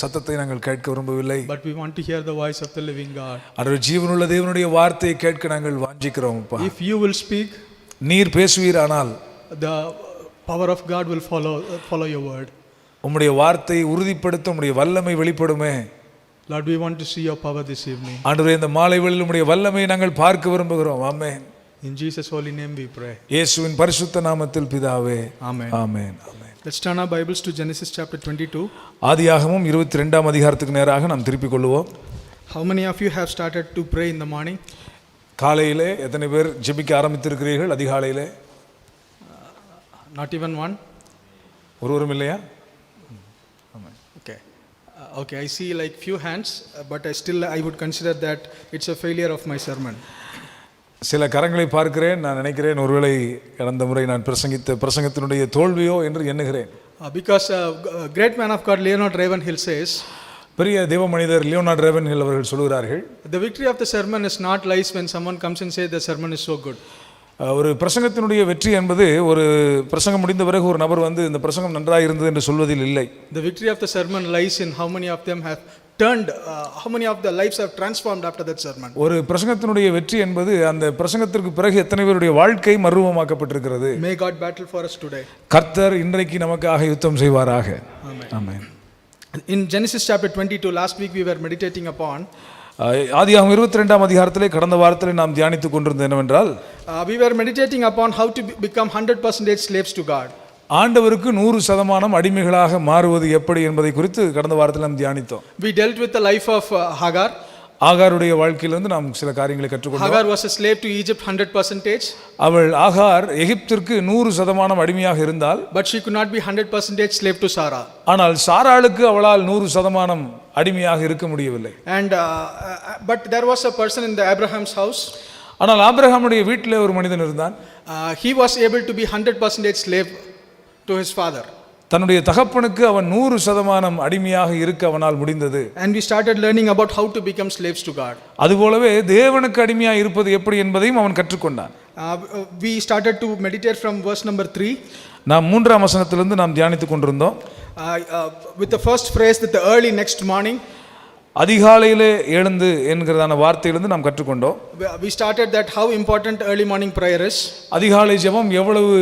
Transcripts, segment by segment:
சத்தத்தை நாங்கள் கேட்க விரும்பவில்லை. But we want to hear the voice of the living God. ஆண்டவரே, ஜீவனுள்ள தேவனுடைய வார்த்தையை கேட்க நாங்கள் வாஞ்சிக்கிறோம். If you will speak, நீர் பேசுவீரானால் the power of God will follow your word. உம்முடைய வார்த்தையை உறுதிப்படுத்த உம்முடைய வல்லமை வெளிப்படுமே. Lord, we want to see your power this evening. ஆண்டவரே, இந்த மாலை வேளையில் உம்முடைய வல்லமையை நாங்கள் பார்க்க விரும்புகிறோம். ஆமென். In Jesus' holy name we pray. இயேசுவின் பரிசுத்த நாமத்தில் பிதாவே. Amen. Amen. Amen. Let's turn our Bibles to Genesis chapter 22. ஆதியாகமம் 22ஆம் அதிகாரத்துக்கு நேராக நாம் திருப்பிக் கொள்வோம். How many of you have started to pray in the morning? காலையிலே எத்தனை பேர் ஜெபிக்க ஆரம்பித்திருக்கிறீர்கள்? அதிகாலையிலே Not even one? ஒருவரும் இல்லையா? Okay. Okay, I see like few hands, but I would consider that it's a failure of my sermon. சில கரங்களை பார்க்கிறேன். நான் நினைக்கிறேன் ஒருவேளை கடந்த முறை நான் பிரசங்கித்த பிரசங்கத்தினுடைய தோல்வியோ என்று எண்ணுகிறேன். Because great man of God Leonard Ravenhill says, பெரிய தேவ மனிதர் லியோனார்ட் ரேவன்ஹில் அவர்கள் சொல்கிறார்கள், the victory of the sermon is not lies when someone comes and says the sermon is so good. ஒரு பிரசங்கத்தினுடைய வெற்றி என்பது ஒரு பிரசங்கம் முடிந்த பிறகு ஒரு நபர் வந்து இந்த பிரசங்கம் நன்றாக இருந்தது என்று சொல்வதில் இல்லை. The victory of the sermon lies in how many of them have turned, how many of their lives have transformed after that sermon. ஒரு பிரசங்கத்தினுடைய வெற்றி என்பது அந்த பிரசங்கத்திற்கு பிறகு எத்தனை பேருடைய வாழ்க்கை மறுரூபமாக்கப்பட்டிருக்கிறது. May God battle for us today. கர்த்தர் இன்றைக்கு நமக்காக யுத்தம் செய்வாராக. ஆமென். In Genesis chapter 22, last week we were meditating upon, ஆதியாகமம் 22ஆம் அதிகாரத்திலே கடந்த வாரத்திலே நாம் தியானித்துக் கொண்டிருந்தது என்னவென்றால், we were meditating upon how to become 100% slaves to God. ஆண்டவருக்கு 100% அடிமைகளாக மாறுவது எப்படி என்பதை குறித்து கடந்த வாரத்தில் நாம் தியானித்தோம். We dealt with the life of Hagar. ஆகாருடைய வாழ்க்கையிலிருந்து நாம் சில காரியங்களை கற்றுக்கொண்டோம். Hagar was a slave to Egypt 100%. அவள் ஆகார் எகிப்திற்கு 100% அடிமையாக இருந்தால், but she could not be 100% slave to Sarah. ஆனால் சாராளுக்கு அவளால் 100% அடிமையாக இருக்க முடியவில்லை. And but there was a person in the Abraham's house. ஆனால் ஆபிரகாமுடைய வீட்டிலே ஒரு மனிதன் இருந்தான். He was able to be 100% slave to his father. தன்னுடைய தகப்பனுக்கு அவன் 100% அடிமையாக இருக்க அவனால் முடிந்தது. And we started learning about how to become slaves to God. அதுபோலவே தேவனுக்கு அடிமையாக இருப்பது எப்படி என்பதையும் அவன் கற்றுக்கொண்டான். We started to meditate from verse number 3. நாம் 3ஆம் வசனத்திலிருந்து நாம் தியானித்துக் கொண்டிருந்தோம். With the first phrase that the early next morning, அதிகாலையிலே எழுந்து என்கிறதான வார்த்தையிலிருந்து நாம் கற்றுக்கொண்டோம். we started that how important early morning prayer is. அதிகாலை ஜெபம் எவ்வளவு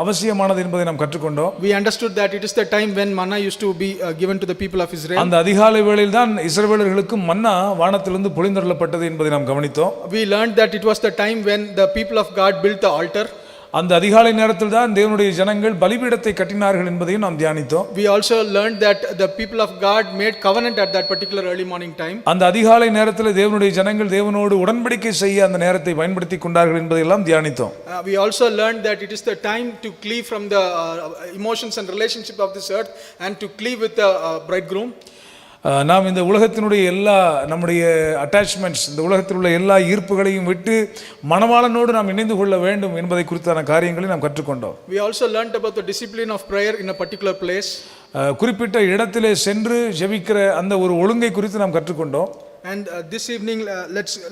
அவசியமானது என்பதை நாம் கற்றுக்கொண்டோம். We understood that it is the time when manna used to be given to the people of Israel. அந்த அதிகாலை வேளையில் தான் இஸ்ரவேலர்களுக்கு மன்னா வானத்திலிருந்து பொழிந்தருளப்பட்டது என்பதை நாம் கவனித்தோம். We learned that it was the time when the people of God built the altar. அந்த அதிகாலை நேரத்தில் தான் தேவனுடைய ஜனங்கள் பலிபீடத்தை கட்டினார்கள் என்பதையும் நாம் தியானித்தோம். We also learned that the people of God made covenant at that particular early morning time. அந்த அதிகாலை நேரத்தில் தேவனுடைய ஜனங்கள் தேவனோடு உடன்படிக்கை செய்ய அந்த நேரத்தை பயன்படுத்தி கொண்டார்கள் என்பதையெல்லாம் தியானித்தோம். We also learned that it is the time to cleave from the emotions and relationship of this earth and to cleave with the bridegroom. நாம் இந்த உலகத்தினுடைய எல்லா நம்முடைய அட்டாச்மெண்ட்ஸ், இந்த உலகத்தில் உள்ள எல்லா ஈர்ப்புகளையும் விட்டு மணவாளனோடு நாம் இணைந்து கொள்ள வேண்டும் என்பதை குறித்தான காரியங்களை நாம் கற்றுக்கொண்டோம். We also learned about the discipline of prayer in a particular place. குறிப்பிட்ட இடத்திலே சென்று ஜெபிக்கிற அந்த ஒரு ஒழுங்கை குறித்து நாம் கற்றுக்கொண்டோம். And this evening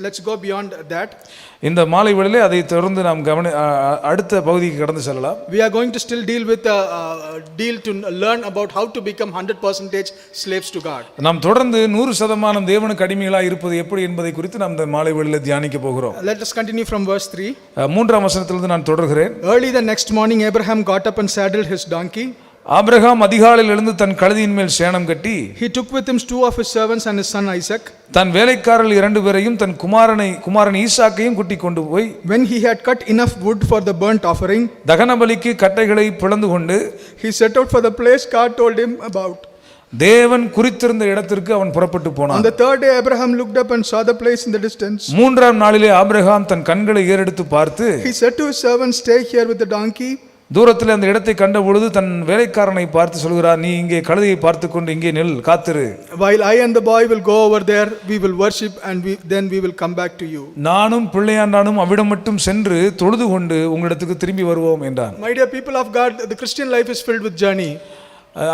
let's go beyond that. இந்த மாலை வேளையிலே அதை தொடர்ந்து நாம் அடுத்த பகுதிக்கு கடந்து செல்லலாம். We are going to still deal to learn about how to become 100% slaves to God. நாம் தொடர்ந்து 100% தேவனுக்கு அடிமைகளாக இருப்பது எப்படி என்பதை குறித்து நாம் இந்த மாலை வேளையிலே தியானிக்க போகிறோம். Let us continue from verse 3. 3ஆம் வசனத்திலிருந்து நான் தொடர்கிறேன். Early the next morning Abraham got up and saddled his donkey. Abraham அதிகாலையில் எழுந்து தன் கழுதையின் மேல் சேணம் கட்டி, he took with him 2 of his servants and his son Isaac. தன் வேலைக்காரர்கள் 2 பேரையும் தன் குமாரன் ஈசாக்கையும் கூட்டிக் கொண்டு போய், when he had cut enough wood for the burnt offering, தகன பலிக்கு கட்டைகளை பிளந்து கொண்டு, he set out for the place God told him about. தேவன் குறித்திருந்த இடத்திற்கு அவன் புறப்பட்டு போனான். On the third day Abraham looked up and saw the place in the distance. 3ஆம் நாளிலே ஆபிரகாம் தன் கண்களை ஏறெடுத்து பார்த்து, he said to his servants, stay here with the donkey. தூரத்தில் அந்த இடத்தை கண்ட பொழுது தன் வேலைக்காரனை பார்த்து சொல்கிறார், நீ இங்கே கழுதையை பார்த்து கொண்டு இங்கே நில், காத்திரு. while I and the boy will go over there, we will worship and then we will come back to you. நானும் பிள்ளையாண்டானும் அவ்விடம் மட்டும் சென்று தொழுது கொண்டு உங்களிடத்துக்கு திரும்பி வருவோம் என்றான். My dear people of God, the Christian life is filled with journey.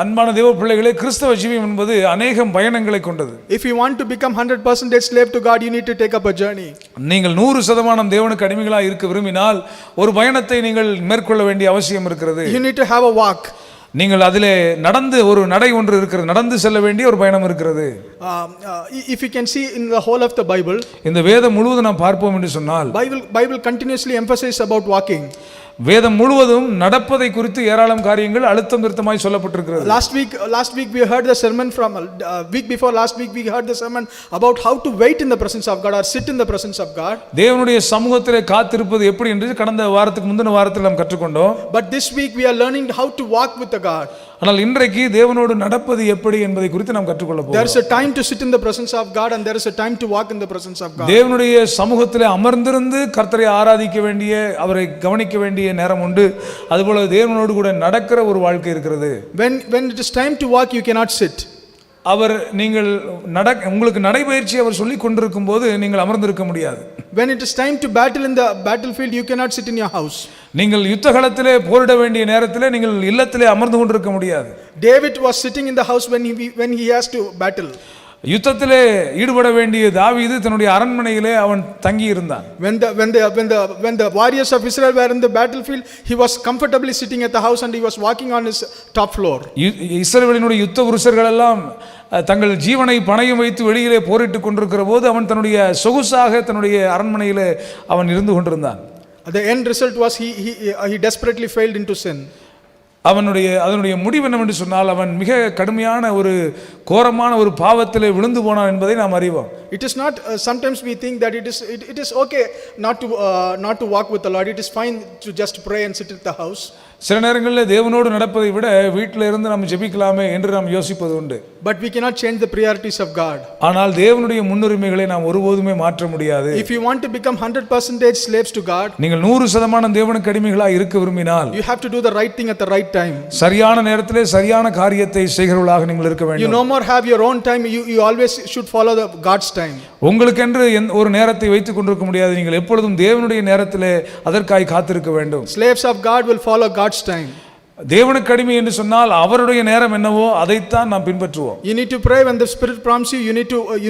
அன்பான தேவ பிள்ளைகளே, கிறிஸ்தவ ஜீவியம் என்பது அநேகம் பயணங்களை கொண்டது. If you want to become 100% slave to God, you need to take up a journey. நீங்கள் 100% தேவனுக்கு அடிமைகளாக இருக்க விரும்பினால் ஒரு பயணத்தை நீங்கள் மேற்கொள்ள வேண்டிய அவசியம் இருக்கிறது. You need to have a walk. நீங்கள் அதிலே நடந்து ஒரு நடை ஒன்று இருக்கிறது, நடந்து செல்ல வேண்டிய ஒரு பயணம் இருக்கிறது. If you can see in the whole of the Bible, இந்த வேதம் முழுவதும் நாம் பார்ப்போம் என்று சொன்னால், Bible continuously emphasizes about walking. வேதம் முழுவதும் நடப்பதை குறித்து ஏராளம் காரியங்கள் அழுத்தம் திருத்தமாய் சொல்லப்பட்டிருக்கிறது. Last week we heard the sermon from week before last week we heard the sermon about how to wait in the presence of God or sit in the presence of God. தேவனுடைய சமூகத்திலே காத்திருப்பது எப்படி என்று கடந்த வாரத்துக்கு முந்தின வாரத்தில் நாம் கற்றுக்கொண்டோம். But this week we are learning how to walk with the God. ஆனால் இன்றைக்கு தேவனோடு நடப்பது எப்படி என்பதை குறித்து நாம் கற்றுக்கொள்ள போகிறோம். There is a time to sit in the presence of God and there is a time to walk in the presence of God. தேவனுடைய சமூகத்திலே அமர்ந்திருந்து கர்த்தரை ஆராதிக்க வேண்டிய, அவரை கவனிக்க வேண்டிய நேரம் உண்டு. அதுபோல தேவனோடு கூட நடக்கிற ஒரு வாழ்க்கை இருக்கிறது. When it is time to walk, you cannot sit. அவர் நீங்கள் உங்களுக்கு நடைபயிற்சி அவர் சொல்லி கொண்டிருக்கும் போது நீங்கள் அமர்ந்திருக்க முடியாது. When it is time to battle in the battlefield, you cannot sit in your house. நீங்கள் யுத்தகளத்திலே போரிட வேண்டிய நேரத்திலே நீங்கள் இல்லத்திலே அமர்ந்து கொண்டிருக்க முடியாது. David was sitting in the house when he has to battle. யுத்தத்திலே ஈடுபட வேண்டிய தாவீது தன்னுடைய அரண்மனையிலே அவன் தங்கி இருந்தான். When the warriors of Israel were in the battlefield, he was comfortably sitting at the house and he was walking on his top floor. இஸ்ரவேலினுடைய யுத்த புருஷர்கள் எல்லாம் தங்கள் ஜீவனை பணயம் வைத்து வெளியிலே போரிட்டுக் கொண்டிருக்கிற போது அவன் தன்னுடைய சொகுசாக தன்னுடைய அரண்மனையிலே அவன் இருந்து கொண்டிருந்தான். The end result was he desperately failed into sin. அதனுடைய முடிவு என்னவென்று சொன்னால், அவன் மிக கடுமையான ஒரு கோரமான ஒரு பாவத்திலே விழுந்து போனான் என்பதை நாம் அறிவோம். It is not sometimes we think that it is okay not to walk with the Lord. It is fine to just pray and sit at the house. சில நேரங்களில் தேவனோடு நடப்பதை விட வீட்டில் இருந்து நாம் ஜெபிக்கலாமே என்று நாம் யோசிப்பது உண்டு. But we cannot change the priorities of God. ஆனால் தேவனுடைய முன்னுரிமைகளை நாம் ஒருபோதுமே மாற்ற முடியாது. If you want to become 100% slaves to God, நீங்கள் 100% தேவனுக்கு அடிமைகளாக இருக்க விரும்பினால், you have to do the right thing at the right time. சரியான நேரத்திலே சரியான காரியத்தை செய்கிறவர்களாக நீங்கள் இருக்க வேண்டும். You no more have your own time. You always should follow the God's time. உங்களுக்கென்று ஒரு நேரத்தை வைத்துக் கொண்டிருக்க முடியாது. நீங்கள் எப்பொழுதும் தேவனுடைய நேரத்திலே அதற்காய் காத்திருக்க வேண்டும். Slaves of God will follow God's time. தேவனுக்கு அடிமை என்று சொன்னால் அவருடைய நேரம் என்னவோ அதைத்தான் நாம் பின்பற்றுவோம். You need to pray when the Spirit prompts you. You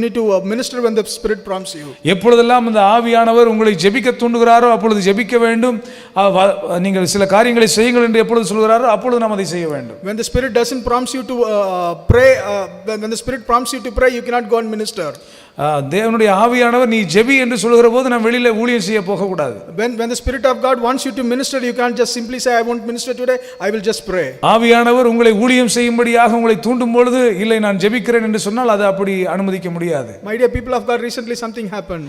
need to minister when the Spirit prompts you. எப்பொழுதெல்லாம் இந்த ஆவியானவர் உங்களை ஜெபிக்க தூண்டுகிறாரோ அப்பொழுது ஜெபிக்க வேண்டும். நீங்கள் சில காரியங்களை செய்யுங்கள் என்று எப்பொழுது சொல்கிறாரோ அப்பொழுது நாம் அதை செய்ய வேண்டும். When the Spirit doesn't prompt you to pray, when the Spirit prompts you to pray, you cannot go and minister. தேவனுடைய ஆவியானவர் நீ ஜெபி என்று சொல்கிற போது நாம் வெளியில ஊழியம் செய்ய போக கூடாது. When the Spirit of God wants you to minister, you can't just simply say I won't minister today, I will just pray. ஆவியானவர் உங்களை ஊழியம் செய்யும்படியாக உங்களை தூண்டும் பொழுது இல்லை நான் ஜெபிக்கிறேன் என்று சொன்னால் அது அப்படி அனுமதிக்க முடியாது. My dear people of God, recently something happened.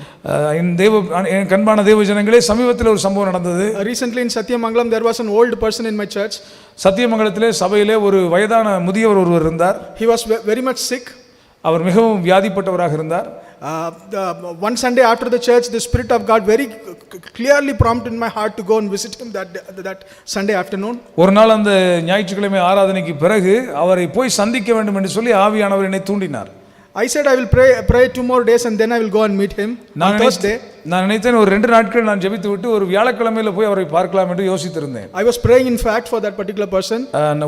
என் கண்பான தேவ ஜனங்களே, சமீபத்தில் ஒரு சம்பவம் நடந்தது. Recently in Satyamangalam there was an old person in my church. சத்தியமங்கலத்திலே சபையிலே ஒரு வயதான முதியவர் ஒருவர் இருந்தார். He was very much sick. அவர் மிகவும் வியாதிப்பட்டவராக இருந்தார். One Sunday after the church, the Spirit of God very clearly prompted in my heart to go and visit him that Sunday afternoon. ஒரு நாள் அந்த ஞாயிற்றுக்கிழமை ஆராதனைக்கு பிறகு அவரை போய் சந்திக்க வேண்டும் என்று சொல்லி ஆவியானவர் என்னை தூண்டினார். I said I will pray 2 more days and then I will go and meet him on Thursday. நான் நினைத்தேன் ஒரு 2 நாட்கள் நான் ஜெபித்து விட்டு ஒரு வியாழக்கிழமையில போய் அவரை பார்க்கலாம் என்று யோசித்திருந்தேன். I was praying in fact for that particular person.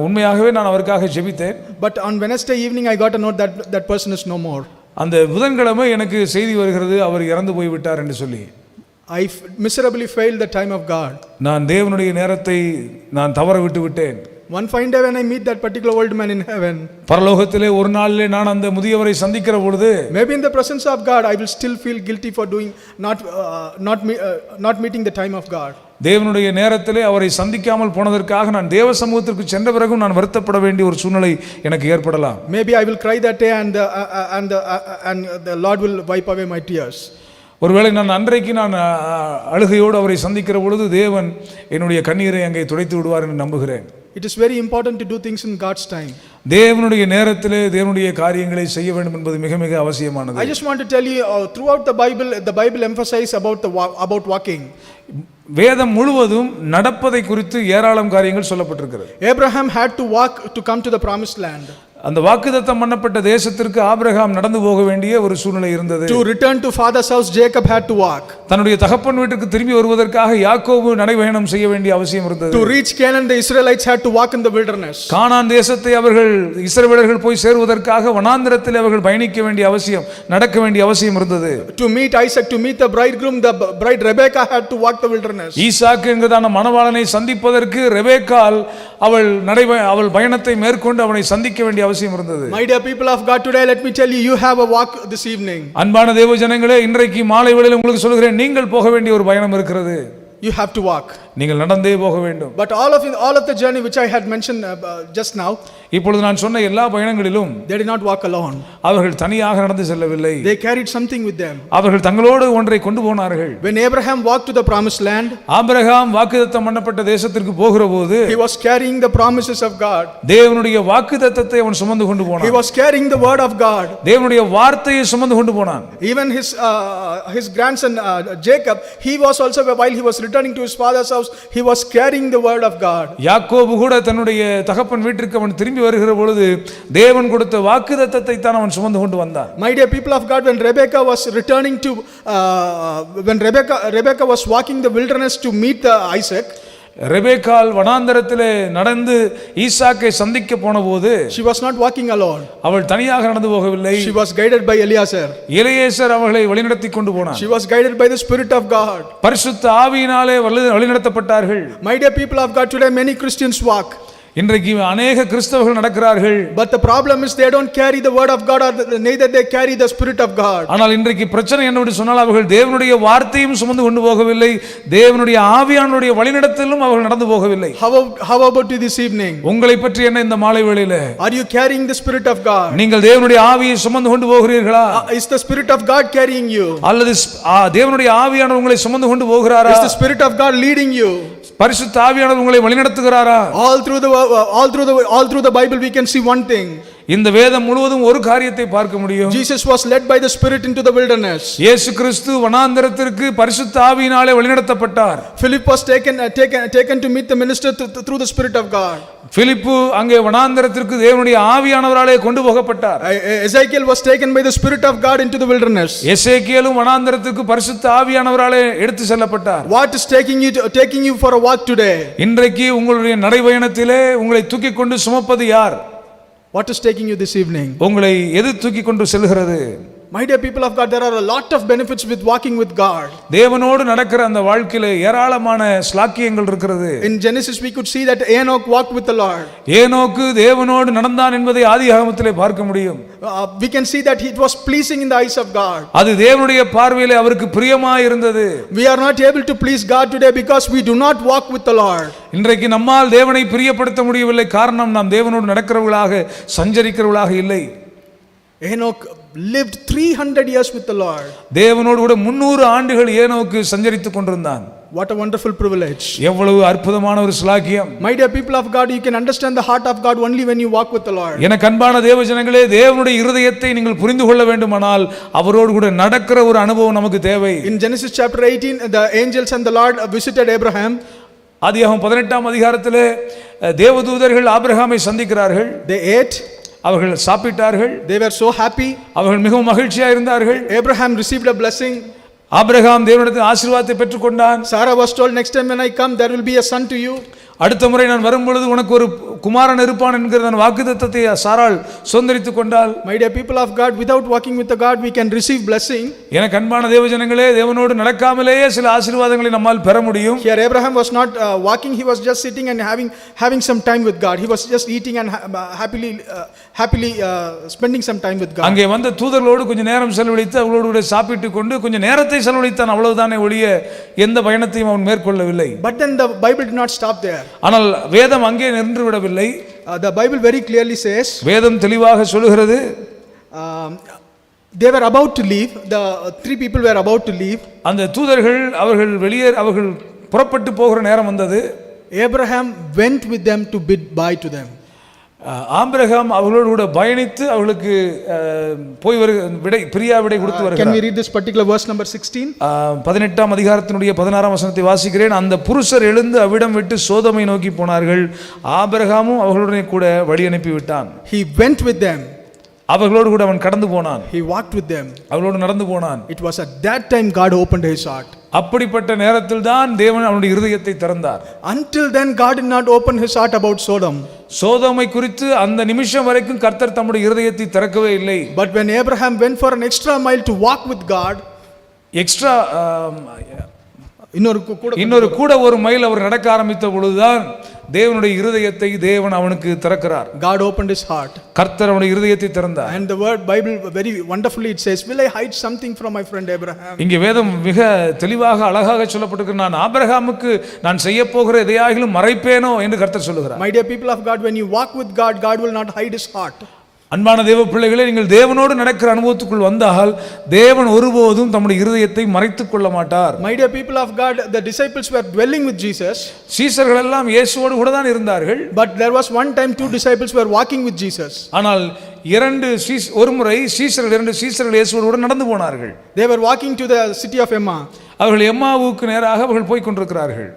உண்மையாகவே நான் அவருக்காக ஜெபித்தேன். But on Wednesday evening I got a note that person is no more. அந்த புதன்கிழமை எனக்கு செய்தி வருகிறது அவர் இறந்து போய் விட்டார் என்று சொல்லி. I miserably failed the time of God. நான் தேவனுடைய நேரத்தை நான் தவற விட்டு விட்டேன். One fine day when I meet that particular old man in heaven, பரலோகத்திலே ஒரு நாளிலே நான் அந்த முதியவரை சந்திக்கிற பொழுது, maybe in the presence of God I will still feel guilty for doing not meeting the time of God. தேவனுடைய நேரத்திலே அவரை சந்திக்காமல் போனதற்காக நான் தேவ சமூகத்திற்கு சென்ற பிறகும் நான் வருத்தப்பட வேண்டிய ஒரு சூழ்நிலை எனக்கு ஏற்படலாம். Maybe I will cry that day and the Lord will wipe away my tears. ஒருவேளை நான் அன்றைக்கு நான் அழுகையோடு அவரை சந்திக்கிற பொழுது தேவன் என்னுடைய கண்ணீரை அங்கே துடைத்து விடுவார் என்று நம்புகிறேன். It is very important to do things in God's time. தேவனுடைய நேரத்திலே தேவனுடைய காரியங்களை செய்ய வேண்டும் என்பது மிக மிக அவசியமானது. I just want to tell you throughout the Bible emphasizes about walking. வேதம் முழுவதும் நடப்பதை குறித்து ஏராளம் காரியங்கள் சொல்லப்பட்டிருக்கிறது. Abraham had to walk to come to the promised land. அந்த வாக்குத்தத்தம் பண்ணப்பட்ட தேசத்திற்கு ஆபிரகாம் நடந்து போக வேண்டிய ஒரு சூழ்நிலை இருந்தது. To return to father's house, Jacob had to walk. தன்னுடைய தகப்பன் வீட்டுக்கு திரும்பி வருவதற்காக யாக்கோபு நடைபயணம் செய்ய வேண்டிய அவசியம் இருந்தது. To reach Canaan, the Israelites had to walk in the wilderness. கானான் தேசத்தை அவர்கள் இஸ்ரவேலர்கள் போய் சேருவதற்காக வனாந்திரத்தில் அவர்கள் பயணிக்க வேண்டிய அவசியம், நடக்க வேண்டிய அவசியம் இருந்தது. To meet Isaac, to meet the bridegroom, the bride Rebekah had to walk the wilderness. ஈசாக்கு என்கிறதான மணவாளனை சந்திப்பதற்கு ரெபேக்காள் அவள் பயணத்தை மேற்கொண்டு அவனை சந்திக்க வேண்டிய அவசியம் இருந்தது. My dear people of God, today let me tell you, you have a walk this evening. அன்பான தேவ ஜனங்களே, இன்றைக்கு மாலை வேளையில் உங்களுக்கு சொல்கிறேன், நீங்கள் போக வேண்டிய ஒரு பயணம் இருக்கிறது. You have to walk. நீங்கள் நடந்தே போக வேண்டும். But all of the journey which I had mentioned just now, இப்பொழுது நான் சொன்ன எல்லா பயணங்களிலும் they did not walk alone. அவர்கள் தனியாக நடந்து செல்லவில்லை. They carried something with them. அவர்கள் தங்களோடு ஒன்றை கொண்டு போனார்கள். When Abraham walked to the promised land, Abraham வாக்குத்தத்தம் பண்ணப்பட்ட தேசத்திற்கு போகிறபோது he was carrying the promises of God. தேவனுடைய வாக்குத்தத்தத்தை அவன் சுமந்து கொண்டு போனான். He was carrying the word of God. தேவனுடைய வார்த்தையை சுமந்து கொண்டு போனான். Even his grandson Jacob, he was also, while he was returning to his father's house, he was carrying the word of God. யாக்கோபு கூட தன்னுடைய தகப்பன் வீட்டிற்கு அவன் திரும்பி வருகிற பொழுது தேவன் கொடுத்த வாக்குத்தத்தத்தை தான் அவன் சுமந்து கொண்டு வந்தான். My dear people of God, when Rebekah was returning to when Rebekah was walking the wilderness to meet Isaac, ரெபேக்காள் வனாந்தரத்திலே நடந்து ஈசாக்கை சந்திக்க போனபோது she was not walking alone. அவள் தனியாக நடந்து போகவில்லை. She was guided by Eliezer. Eliezer அவளை வழிநடத்தி கொண்டு போனான். She was guided by the Spirit of God. பரிசுத்த ஆவியினாலே வழிநடத்தப்பட்டார்கள். My dear people of God, today many Christians walk. இன்றைக்கு அநேக கிறிஸ்தவர்கள் நடக்கிறார்கள். But the problem is they don't carry the word of God, or neither they carry the Spirit of God. ஆனால் இன்றைக்கு பிரச்சனை என்னவென்று சொன்னால் அவர்கள் தேவனுடைய வார்த்தையும் சுமந்து கொண்டு போகவில்லை, தேவனுடைய ஆவியானவருடைய வழிநடத்தலும் அவர்கள் நடந்து போகவில்லை. How about you this evening? உங்களை பற்றி என்ன இந்த மாலை வேளையிலே? Are you carrying the Spirit of God? நீங்கள் தேவனுடைய ஆவியை சுமந்து கொண்டு போகிறீர்களா? Is the Spirit of God carrying you? அல்லது தேவனுடைய ஆவியானவர் உங்களை சுமந்து கொண்டு போகிறாரா? Is the Spirit of God leading you? பரிசுத்த ஆவியானவர் உங்களை வழிநடத்துகிறாரா? All through the Bible we can see one thing. இந்த வேதம் முழுவதும் ஒரு காரியத்தை பார்க்க முடியும். Jesus was led by the Spirit into the wilderness. இயேசு கிறிஸ்து வனாந்தரத்திற்கு பரிசுத்த ஆவியினாலே வழிநடத்தப்பட்டார். Philip was taken to meet the minister through the Spirit of God. பிலிப்பு அங்கே வனாந்தரத்திற்கு தேவனுடைய ஆவியானவராலே கொண்டு போகப்பட்டார். Ezekiel was taken by the Spirit of God into the wilderness. எசேக்கியேலும் வனாந்தரத்திற்கு பரிசுத்த ஆவியானவராலே எடுத்து செல்லப்பட்டார். What is taking you for a walk today? இன்றைக்கு உங்களுடைய நடைபயணத்திலே உங்களை தூக்கி கொண்டு சுமப்பது யார்? What is taking you this evening? உங்களை எது தூக்கி கொண்டு செல்கிறது? My dear people of God, there are a lot of benefits with walking with God. தேவனோடு நடக்கிற அந்த வாழ்க்கையிலே ஏராளமான ஸ்லாக்கியங்கள் இருக்கிறது. In Genesis we could see that Enoch walked with the Lord. ஏனோக்கு தேவனோடு நடந்தான் என்பதை ஆதியாகமத்திலே பார்க்க முடியும். We can see that it was pleasing in the eyes of God. அது தேவனுடைய பார்வையிலே அவருக்கு பிரியமாய் இருந்தது. We are not able to please God today because we do not walk with the Lord. இன்றைக்கு நம்மால் தேவனை பிரியப்படுத்த முடியவில்லை. காரணம் நாம் தேவனோடு நடக்கிறவர்களாக சஞ்சரிக்கிறவர்களாக இல்லை. Enoch lived 300 years with the Lord. தேவனோடு கூட 300 ஆண்டுகள் ஏனோக்கு சஞ்சரித்துக் கொண்டிருந்தான். What a wonderful privilege. எவ்வளவு அற்புதமான ஒரு ஸ்லாக்கியம். My dear people of God, you can understand the heart of God only when you walk with the Lord. எனக்கு அன்பான தேவ ஜனங்களே, தேவனுடைய இருதயத்தை நீங்கள் புரிந்து கொள்ள வேண்டுமானால் அவரோடு கூட நடக்கிற ஒரு அனுபவம் நமக்கு தேவை. In Genesis chapter 18, the angels and the Lord visited Abraham. ஆதியாகமம் 18ஆம் அதிகாரத்திலே தேவதூதர்கள் ஆபிரகாமை சந்திக்கிறார்கள். They ate. அவர்கள் சாப்பிட்டார்கள். They were so happy. அவர்கள் மிகவும் மகிழ்ச்சியாக இருந்தார்கள். Abraham received a blessing. Abraham தேவனிடத்தில் ஆசீர்வாதத்தை பெற்றுக்கொண்டான். Sarah was told, next time when I come there will be a son to you. அடுத்த முறை நான் வரும்பொழுது உனக்கு ஒரு குமாரன் இருப்பான் என்கிற வாக்குத்தத்தத்தை சாராள் சொந்தரித்துக் கொண்டாள். My dear people of God, without walking with the God we can receive blessing. எனக்கு அன்பான தேவ ஜனங்களே, தேவனோடு நடக்காமலேயே சில ஆசீர்வாதங்களை நம்மால் பெற முடியும். Here Abraham was not walking, he was just sitting and having some time with God. He was just eating and happily spending some time with God. அங்கே வந்த தூதர்களோடு கொஞ்ச நேரம் செலவழித்து அவர்களோடு சாப்பிட்டு கொண்டு கொஞ்ச நேரத்தை செலவழித்தான், அவ்வளவுதானே ஒழிய எந்த பயணத்தையும் அவன் மேற்கொள்ளவில்லை. But then the Bible did not stop there. ஆனால் வேதம் அங்கே நின்று விடவில்லை. The Bible very clearly says, வேதம் தெளிவாக சொல்லுகிறது, they were about to leave. The three people were about to leave. அந்த தூதர்கள் அவர்கள் புறப்பட்டு போகிற நேரம் வந்தது. Abraham went with them to bid bye to them. Abraham அவர்களோடு கூட பயணித்து அவர்களுக்கு போய் விடை பிரியா விடை கொடுத்து வருகிறார். Can we read this particular verse number 16? 18ஆம் அதிகாரத்தினுடைய 16ஆம் வசனத்தை வாசிக்கிறேன். அந்த புருஷர் எழுந்து அவ்விடம் விட்டு சோதோமை நோக்கி போனார்கள். ஆபிரகாமும் அவர்களுடனே கூட வழி அனுப்பி விட்டான். He went with them. அவர்களோடு கூட அவன் கடந்து போனான். He walked with them. அவர்களோடு நடந்து போனான். It was at that time God opened his heart. அப்படிப்பட்ட நேரத்தில் தான் தேவன் அவனுடைய இருதயத்தை திறந்தார். Until then God did not open his heart about Sodom. சோதோமை குறித்து அந்த நிமிஷம் வரைக்கும் கர்த்தர் தம்முடைய இருதயத்தை திறக்கவே இல்லை. But when Abraham went for an extra mile to walk with God, extra இன்னொரு கூட ஒரு மைல் அவர் நடக்க ஆரம்பித்த பொழுதுதான் தேவனுடைய இருதயத்தை தேவன் அவனுக்கு திறக்கிறார். God opened his heart. கர்த்தர் அவனுடைய இருதயத்தை திறந்தார். And the word Bible very wonderfully it says, will I hide something from my friend Abraham? இங்கே வேதம் மிக தெளிவாக அழகாக சொல்லப்பட்டிருக்கு. நான் ஆபிரகாமுக்கு நான் செய்ய போகிற எதையாகிலும் மறைப்பேனோ என்று கர்த்தர் சொல்லுகிறார். My dear people of God, when you walk with God, God will not hide his heart. அன்பான தேவ பிள்ளைகளே, நீங்கள் தேவனோடு நடக்கிற அனுபவத்துக்குள் வந்தால் தேவன் ஒருபோதும் தம்முடைய இருதயத்தை மறைத்துக் கொள்ள மாட்டார். My dear people of God, the disciples were dwelling with Jesus. சீஷர்கள் எல்லாம் இயேசுவோடு கூட தான் இருந்தார்கள். But there was one time two disciples were walking with Jesus. ஆனால் ஒரு முறை இரண்டு சீஷர்கள் இயேசுவோடு கூட நடந்து போனார்கள். They were walking to the city of Emma. அவர்கள் எம்மாவுக்கு நேராக அவர்கள் போய் கொண்டிருக்கிறார்கள்.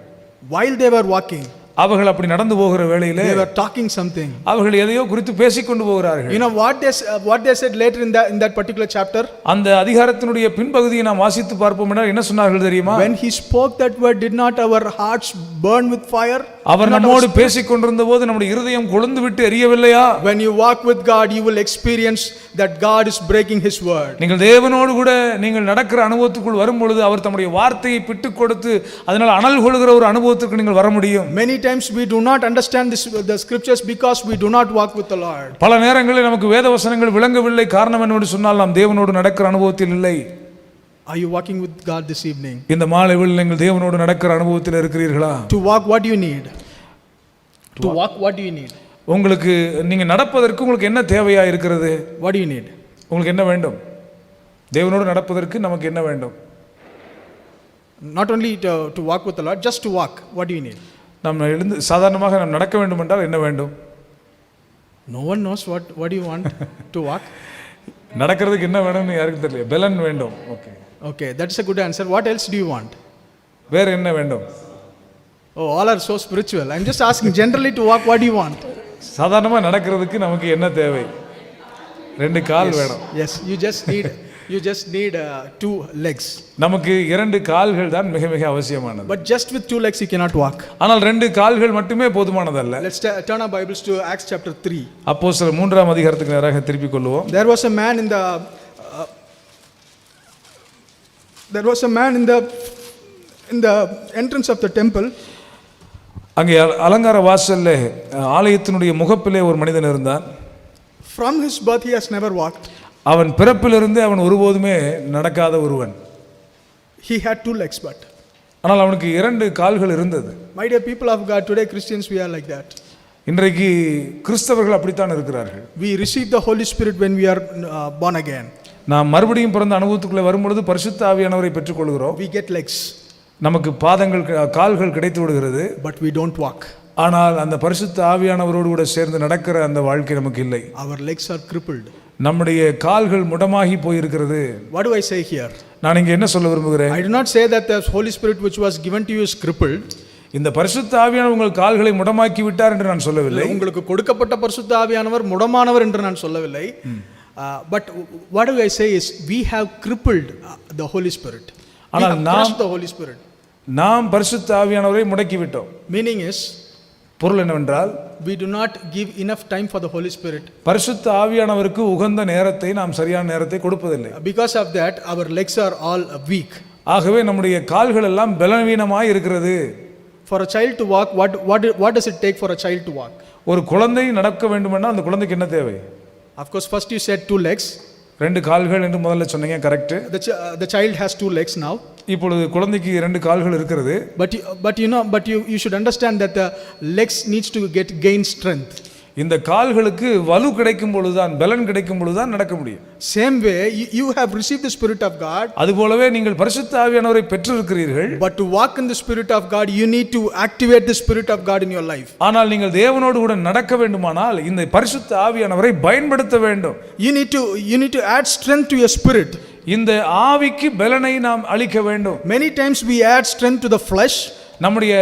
While they were walking, அவர்கள் அப்படி நடந்து போகிற வேளையிலே they were talking something. அவர்கள் எதையோ குறித்து பேசிக் கொண்டு போகிறார்கள். You know what they said later in that particular chapter? அந்த அதிகாரத்தினுடைய பின்பகுதியை நாம் வாசித்து பார்ப்போம் என்றால் என்ன சொன்னார்கள் தெரியுமா? When he spoke that word, did not our hearts burn with fire? அவர் நம்மோடு பேசிக் கொண்டிருந்த போது நம்முடைய இருதயம் கொழுந்து விட்டு எரியவில்லையா? When you walk with God, you will experience that God is breaking his word. நீங்கள் தேவனோடு கூட நீங்கள் நடக்கிற அனுபவத்துக்குள் வரும் பொழுது அவர் தம்முடைய வார்த்தையை பிட்டுக் கொடுத்து அதனால் அனல் கொள்கிற ஒரு அனுபவத்துக்கு நீங்கள் வர முடியும். Many times we do not understand the scriptures because we do not walk with the Lord. பல நேரங்களில் நமக்கு வேத வசனங்கள் விளங்கவில்லை. காரணம் என்னவென்று சொன்னால் நாம் தேவனோடு நடக்கிற அனுபவத்தில் இல்லை. Are you walking with God this evening? இந்த மாலை வேளையில் நீங்கள் தேவனோடு நடக்கிற அனுபவத்தில் இருக்கிறீர்களா? To walk, what do you need? To walk, what do you need? உங்களுக்கு நீங்க நடப்பதற்கு உங்களுக்கு என்ன தேவையா இருக்கிறது? What do you need? உங்களுக்கு என்ன வேண்டும்? தேவனோடு நடப்பதற்கு நமக்கு என்ன வேண்டும்? Not only to walk with the Lord, just to walk. What do you need? நாம் எழுந்து சாதாரணமாக நாம் நடக்க வேண்டும் என்றால் என்ன வேண்டும்? No one knows what do you want to walk? நடக்கிறதுக்கு என்ன வேணும்னு யாருக்கும் தெரியல. பெலன் வேண்டும். Okay. Okay, that's a good answer. What else do you want? வேற என்ன வேண்டும்? Oh, all are so spiritual. I'm just asking generally to walk, what do you want? சாதாரணமா நடக்கிறதுக்கு நமக்கு என்ன தேவை? ரெண்டு கால் வேணும். Yes, you just need two legs. நமக்கு இரண்டு கால்கள் தான் மிக மிக அவசியமானது. But just with two legs you cannot walk. ஆனால் ரெண்டு கால்கள் மட்டுமே போதுமானதல்ல. Let's turn our Bibles to Acts chapter 3. அப்போஸ்தலர் 3ஆம் அதிகாரத்துக்கு நேராக திருப்பிக் கொள்வோம். There was a man in the entrance of the temple. அங்கே அலங்கார வாசல்ல ஆலயத்தினுடைய முகப்பிலே ஒரு மனிதன் இருந்தான். From his birth he has never walked. அவன் பிறப்பிலிருந்து அவன் ஒருபோதுமே நடக்காத ஒருவன். He had two legs but. ஆனால் அவனுக்கு இரண்டு கால்கள் இருந்தது. My dear people of God, today Christians we are like that. இன்றைக்கு கிறிஸ்தவர்கள் அப்படித்தான் இருக்கிறார்கள். We receive the Holy Spirit when we are born again. நாம் மறுபடியும் பிறந்த அனுபவத்துக்குள்ளே வரும்பொழுது பரிசுத்த ஆவியானவரை பெற்றுக்கொள்கிறோம். We get legs. நமக்கு கால்கள் கிடைத்து விடுகிறது. But we don't walk. ஆனால் அந்த பரிசுத்த ஆவியானவரோடு கூட சேர்ந்து நடக்கிற அந்த வாழ்க்கை நமக்கு இல்லை. Our legs are crippled. நம்முடைய கால்கள் முடமாகி போயிருக்கிறது. What do I say here? நான் இங்கே என்ன சொல்ல விரும்புகிறேன்? I do not say that the Holy Spirit which was given to you is crippled. இந்த பரிசுத்த ஆவியானவர் உங்கள் கால்களை முடமாக்கி விட்டார் என்று நான் சொல்லவில்லை. உங்களுக்கு கொடுக்கப்பட்ட பரிசுத்த ஆவியானவர் முடமானவர் என்று நான் சொல்லவில்லை. But what do I say is we have crippled the Holy Spirit. ஆனால் நாம் பரிசுத்த ஆவியானவரை முடக்கி விட்டோம். Meaning is, பொருள் என்னவென்றால் we do not give enough time for the Holy Spirit. பரிசுத்த ஆவியானவருக்கு உகந்த நேரத்தை நாம் சரியான நேரத்தை கொடுப்பதில்லை. Because of that our legs are all weak. ஆகவே நம்முடைய கால்கள் எல்லாம் பலவீனமாய் இருக்கிறது. For a child to walk, what does it take for a child to walk? ஒரு குழந்தை நடக்க வேண்டுமென்றால் அந்த குழந்தைக்கு என்ன தேவை? Of course, first you said two legs. ரெண்டு கால்கள் என்று முதல்ல சொன்னீங்க, correct. The child has two legs now. இப்பொழுது குழந்தைக்கு ரெண்டு கால்கள் இருக்கிறது. But you should understand that the legs needs to gain strength. இந்த கால்களுக்கு வலு கிடைக்கும் பொழுதுதான், பலன் கிடைக்கும் பொழுதுதான் நடக்க முடியும். Same way, you have received the Spirit of God. அதுபோலவே நீங்கள் பரிசுத்த ஆவியானவரை பெற்றிருக்கிறீர்கள். But to walk in the Spirit of God, you need to activate the Spirit of God in your life. ஆனால் நீங்கள் தேவனோடு கூட நடக்க வேண்டுமானால் இந்த பரிசுத்த ஆவியானவரை பயன்படுத்த வேண்டும். You need to add strength to your spirit. இந்த ஆவிக்கு பலனை நாம் அளிக்க வேண்டும். Many times we add strength to the flesh. நம்முடைய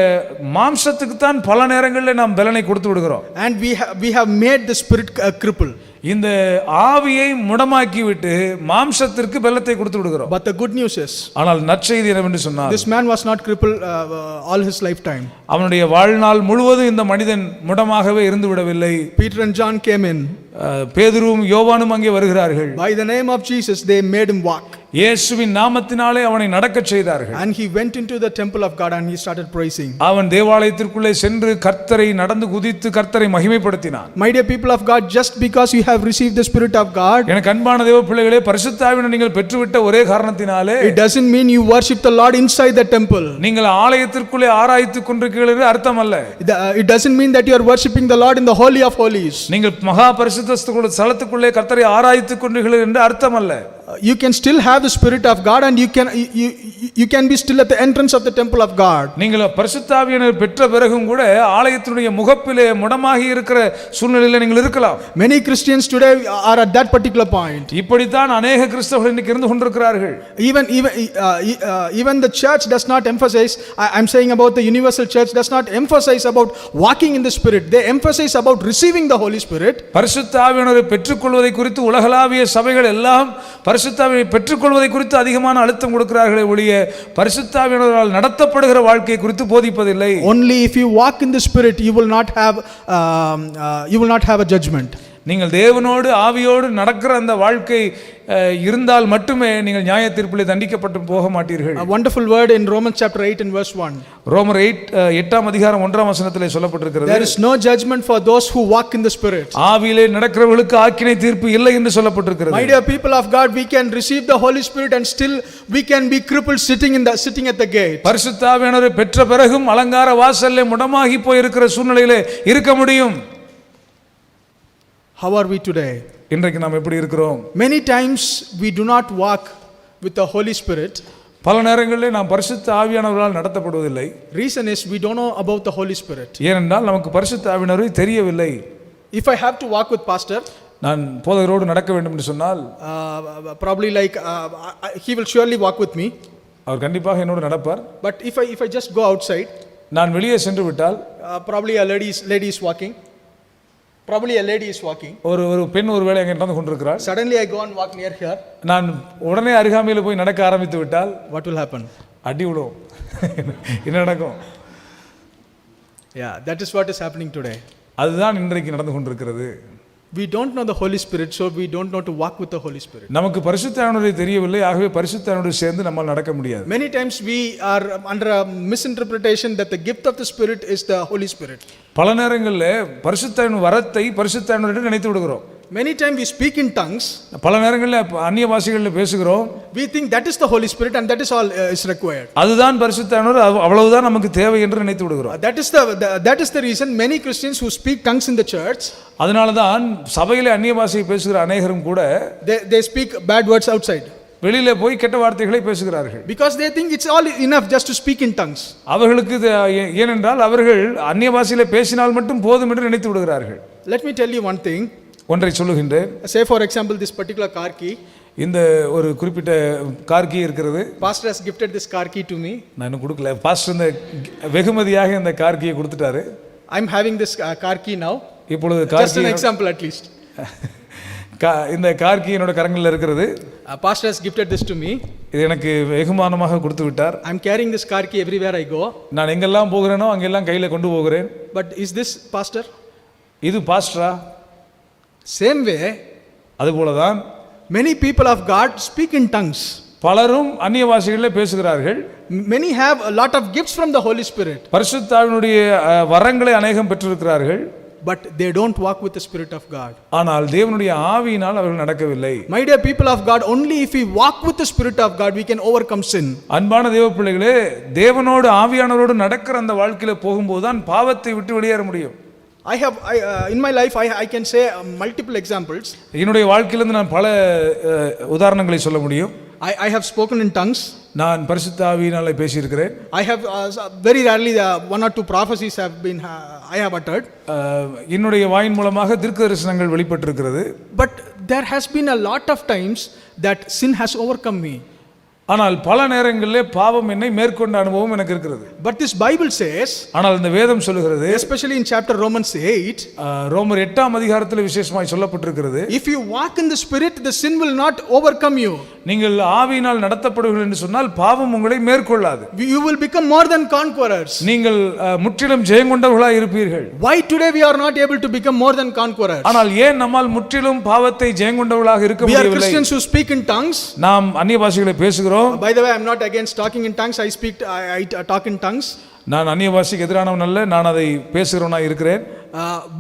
மாம்சத்துக்கு தான் பல நேரங்களில் நாம் பலனை கொடுத்து விடுகிறோம். And we have made the spirit cripple. இந்த ஆவியை முடமாக்கி விட்டு மாம்சத்திற்கு பலத்தை கொடுத்து விடுகிறோம். But the good news is, ஆனால் நற்செய்தி என்னவென்று சொன்னால், this man was not crippled all his lifetime. அவனுடைய வாழ்நாள் முழுவதும் இந்த மனிதன் முடமாகவே இருந்து விடவில்லை. Peter and John came in. பேதுருவும் யோவானும் அங்கே வருகிறார்கள். By the name of Jesus, they made him walk. இயேசுவின் நாமத்தினாலே அவனை நடக்கச் செய்தார்கள். And he went into the temple of God and he started praising. அவன் தேவாலயத்திற்குள்ளே சென்று கர்த்தரை நடந்து குதித்து கர்த்தரை மகிமைப்படுத்தினான். My dear people of God, just because you have received the Spirit of God, எனக்கு அன்பான தேவ பிள்ளைகளே, பரிசுத்த ஆவியை நீங்கள் பெற்றுவிட்ட ஒரே காரணத்தினாலே it doesn't mean you worship the Lord inside the temple. நீங்கள் ஆலயத்திற்குள்ளே ஆராய்த்துக் கொண்டிருக்கிறீர்கள் என்று அர்த்தம் அல்ல. It doesn't mean that you are worshiping the Lord in the holy of holies. நீங்கள் மகா பரிசுத்த ஸ்தலத்துக்குள்ளே கர்த்தரை ஆராய்த்துக் கொண்டிருக்கிறீர்கள் என்று அர்த்தம் அல்ல. You can still have the Spirit of God and you can be still at the entrance of the temple of God. நீங்கள் பரிசுத்த ஆவியானவரை பெற்ற பிறகும் கூட ஆலயத்தினுடைய முகப்பிலே முடமாகி இருக்கிற சூழ்நிலையில் நீங்கள் இருக்கலாம். Many Christians today are at that particular point. இப்படித்தான் अनेक கிறிஸ்தவர்கள் இன்னைக்கு இருந்து கொண்டிருக்கிறார்கள். Even the church does not emphasize, I'm saying about the universal church, does not emphasize about walking in the Spirit. They emphasize about receiving the Holy Spirit. பரிசுத்த ஆவியானவரை பெற்றுக்கொள்வதை குறித்து உலகளாவிய சபைகள் எல்லாம் பரிசுத்த ஆவியை பெற்றுக்கொள்வதை குறித்து அதிகமான அழுத்தம் கொடுக்கிறார்களே ஒழிய பரிசுத்த ஆவியானவரால் நடத்தப்படுகிற வாழ்க்கை குறித்து போதிப்பதில்லை. Only if you walk in the Spirit, you will not have a judgment. நீங்கள் தேவனோடு ஆவியோடு நடக்கிற அந்த வாழ்க்கை இருந்தால் மட்டுமே நீங்கள் நியாய தீர்ப்பிலே தண்டிக்கப்பட்டு போக மாட்டீர்கள். A wonderful word in Romans chapter 8 and verse 1. ரோமர் 8ஆம் அதிகாரம் 1ஆம் வசனத்திலே சொல்லப்பட்டிருக்கிறது. There is no judgment for those who walk in the Spirit. ஆவியிலே நடக்கிறவர்களுக்கு ஆக்கினை தீர்ப்பு இல்லை என்று சொல்லப்பட்டிருக்கிறது. My dear people of God, we can receive the Holy Spirit and still we can be crippled sitting at the gate. பரிசுத்த ஆவியானவரை பெற்ற பிறகும் அலங்கார வாசல்லே முடமாகி போய் இருக்கிற சூழ்நிலையிலே இருக்க முடியும். How are we today? இன்றைக்கு நாம் எப்படி இருக்கிறோம்? Many times we do not walk with the Holy Spirit. பல நேரங்களில் நாம் பரிசுத்த ஆவியானவரால் நடத்தப்படுவதில்லை. Reason is we don't know about the Holy Spirit. ஏனென்றால் நமக்கு பரிசுத்த ஆவியானவரை தெரியவில்லை. If I have to walk with pastor, நான் போதகரோடு நடக்க வேண்டும் என்று சொன்னால் probably like he will surely walk with me. அவர் கண்டிப்பாக என்னோடு நடப்பார். But if I just go outside, நான் வெளியே சென்று விட்டால் probably a lady is walking. Probably a lady is walking. ஒரு பெண் ஒருவேளை அங்கே நடந்து கொண்டிருக்கிறார். Suddenly I go and walk near her. நான் உடனே அருகாமையில் போய் நடக்க ஆரம்பித்து விட்டால் what will happen? அடி விடும். என்ன நடக்கும்? Yeah, that is what is happening today. அதுதான் இன்றைக்கு நடந்து கொண்டிருக்கிறது. We don't know the Holy Spirit, so we don't know to walk with the Holy Spirit. நமக்கு பரிசுத்த ஆவியானவரை தெரியவில்லை, ஆகவே பரிசுத்த ஆவியானவரோடு சேர்ந்து நம்மால் நடக்க முடியாது. Many times we are under a misinterpretation that the gift of the Spirit is the Holy Spirit. பல நேரங்களில் பரிசுத்த ஆவியானவர் வரத்தை பரிசுத்த ஆவியானவரிடம் நினைத்து விடுகிறோம். Many times we speak in tongues. பல நேரங்களில் அந்நிய பாஷைகளில் பேசுகிறோம். We think that is the Holy Spirit and that is all is required. அதுதான் பரிசுத்த ஆவியானவர், அவ்வளவுதான் நமக்கு தேவை என்று நினைத்து விடுகிறோம். That is the reason many Christians who speak tongues in the church, அதனாலதான் சபையிலே அந்நிய பாஷையை பேசுகிற அநேகரும் கூட they speak bad words outside. வெளியில போய் கெட்ட வார்த்தைகளை பேசுகிறார்கள். Because they think it's all enough just to speak in tongues. அவர்களுக்கு ஏனென்றால் அவர்கள் அந்நிய பாஷையிலே பேசினால் மட்டும் போதும் என்று நினைத்து விடுகிறார்கள். Let me tell you one thing. ஒன்றை சொல்லுகின்றேன். Say for example this particular car key. இந்த ஒரு குறிப்பிட்ட கார் கீ இருக்கிறது. Pastor has gifted this car key to me. நான் இன்னும் கொடுக்கல. பாஸ்டர் இந்த வெகுமதியாக இந்த கார் கீயை கொடுத்துட்டாரு. I'm having this car key now. இப்பொழுது car just an example at least. இந்த கார் கீ என்னோட கரங்களில் இருக்கிறது. Pastor has gifted this to me. இது எனக்கு வெகுமானமாக கொடுத்து விட்டார். I'm carrying this car key everywhere I go. நான் எங்கெல்லாம் போகிறேனோ அங்கெல்லாம் கையில கொண்டு போகிறேன். But is this pastor? இது பாஸ்டரா? Same way, அதுபோலதான் many people of God speak in tongues. பலரும் அந்நிய பாஷைகளிலே பேசுகிறார்கள். Many have a lot of gifts from the Holy Spirit. பரிசுத்த ஆவியினுடைய வரங்களை அநேகம் பெற்றிருக்கிறார்கள். But they don't walk with the Spirit of God. ஆனால் தேவனுடைய ஆவியினால் அவர்கள் நடக்கவில்லை. My dear people of God, only if we walk with the Spirit of God we can overcome sin. அன்பான தேவ பிள்ளைகளே, தேவனோடு ஆவியானவரோடு நடக்கிற அந்த வாழ்க்கையில போகும்போது தான் பாவத்தை விட்டு வெளியேற முடியும். In my life, I can say multiple examples. என்னுடைய வாழ்க்கையிலிருந்து நான் பல உதாரணங்களை சொல்ல முடியும். I have spoken in tongues. நான் பரிசுத்த ஆவியினாலே பேசியிருக்கிறேன். I have very rarely one or two prophecies I have uttered. என்னுடைய வாயின் மூலமாக தீர்க்க தரிசனங்கள் வெளிப்பட்டிருக்கிறது. But there has been a lot of times that sin has overcome me. ஆனால் பல நேரங்களிலே பாவம் என்னை மேற்கொண்ட அனுபவம் எனக்கு இருக்கிறது. But this Bible says, ஆனால் இந்த வேதம் சொல்லுகிறது, especially in chapter Romans 8, ரோமர் 8ஆம் அதிகாரத்தில் விசேஷமாய் சொல்லப்பட்டிருக்கிறது, if you walk in the spirit, the sin will not overcome you. நீங்கள் ஆவியினால் நடத்தப்படுவீர்கள் என்று சொன்னால் பாவம் உங்களை மேற்கொள்ளாது. You will become more than conquerors. நீங்கள் முற்றிலும் ஜெயம் கொண்டவர்களாய் இருப்பீர்கள். Why today we are not able to become more than conquerors? ஆனால் ஏன் நம்மால் முற்றிலும் பாவத்தை ஜெயம் கொண்டவர்களாக இருக்க முடியவில்லை? We are முடியவில்லை? Christians who speak in tongues. நாம் அந்நிய பாஷைகளை பேசுகிறோம். By the way, I am not against talking in tongues. I talk in tongues. நான் அந்நிய பாஷைக்கு எதிரானவன் அல்ல, நான் அதை பேசுகிறவனாக இருக்கிறேன்.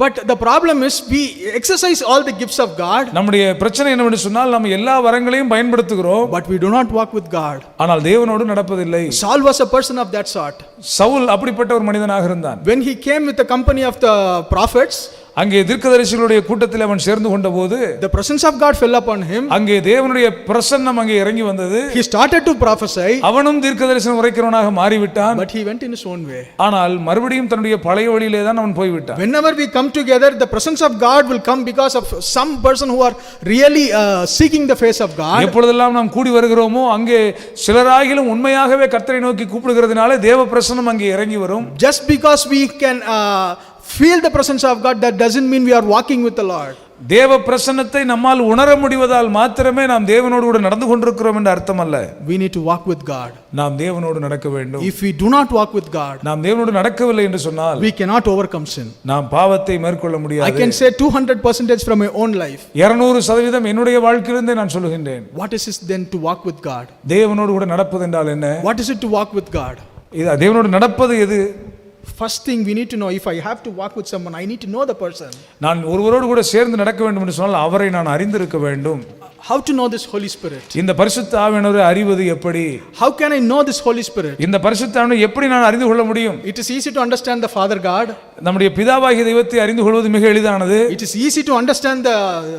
But the problem is we exercise all the gifts of God. நம்முடைய பிரச்சனை என்னவென்று சொன்னால் நம்ம எல்லா வரங்களையும் பயன்படுத்துகிறோம், but we do not walk with God. ஆனால் தேவனோடு நடப்பதில்லை. Saul was a person of that sort. Saul அப்படிப்பட்ட ஒரு மனிதனாக இருந்தான். When he came with the company of the prophets, அங்கே தீர்க்கதரிசிகளுடைய கூட்டத்தில் அவன் சேர்ந்து கொண்டபோது the presence of God fell upon him. அங்கே தேவனுடைய பிரசன்னம் அங்கே இறங்கி வந்தது. He started to prophesy. அவனும் தீர்க்கதரிசனம் உரைக்கிறவனாக மாறிவிட்டான். But he went in his own way. ஆனால் மறுபடியும் தன்னுடைய பழைய வழியிலே தான் அவன் போய்விட்டான். Whenever we come together, the presence of God will come because of some person who are really seeking the face of God. எப்பொழுதெல்லாம் நாம் கூடி வருகிறோமோ அங்கே சிலராகிலும் உண்மையாகவே கர்த்தரை நோக்கி கூப்பிடுகிறதுனால தேவ பிரசன்னம் அங்கே இறங்கி வரும். Just because we can feel the presence of God, that doesn't mean we are walking with the Lord. தேவ பிரசன்னத்தை நம்மால் உணர முடிவதால் மாத்திரமே நாம் தேவனோடு கூட நடந்து கொண்டிருக்கிறோம் என்ற அர்த்தம் அல்ல. We need to walk with God. நாம் தேவனோடு நடக்க வேண்டும். If we do not walk with God, நாம் தேவனோடு நடக்கவில்லை என்று சொன்னால் we cannot overcome sin. நாம் பாவத்தை மேற்கொள்ள முடியாது. I can say 200% from my own life. 200% என்னுடைய வாழ்க்கையிலிருந்தே நான் சொல்லுகின்றேன். What is it then to walk with God? தேவனோடு கூட நடப்பது என்றால் என்ன? What is it to walk with God? இது தேவனோடு நடப்பது எது? First thing we need to know, if I have to walk with someone, I need to know the person. நான் ஒருவரோடு கூட சேர்ந்து நடக்க வேண்டும் என்று சொன்னால் அவரை நான் அறிந்திருக்க வேண்டும். How to know this Holy Spirit? இந்த பரிசுத்த ஆவியானவரை அறிவது எப்படி? How can I know this Holy Spirit? இந்த பரிசுத்த ஆவியை எப்படி நான் அறிந்து கொள்ள முடியும்? It is easy to understand the Father God. நம்முடைய பிதாவாகிய தெய்வத்தை அறிந்து கொள்வது மிக எளிதானது. It is easy to understand the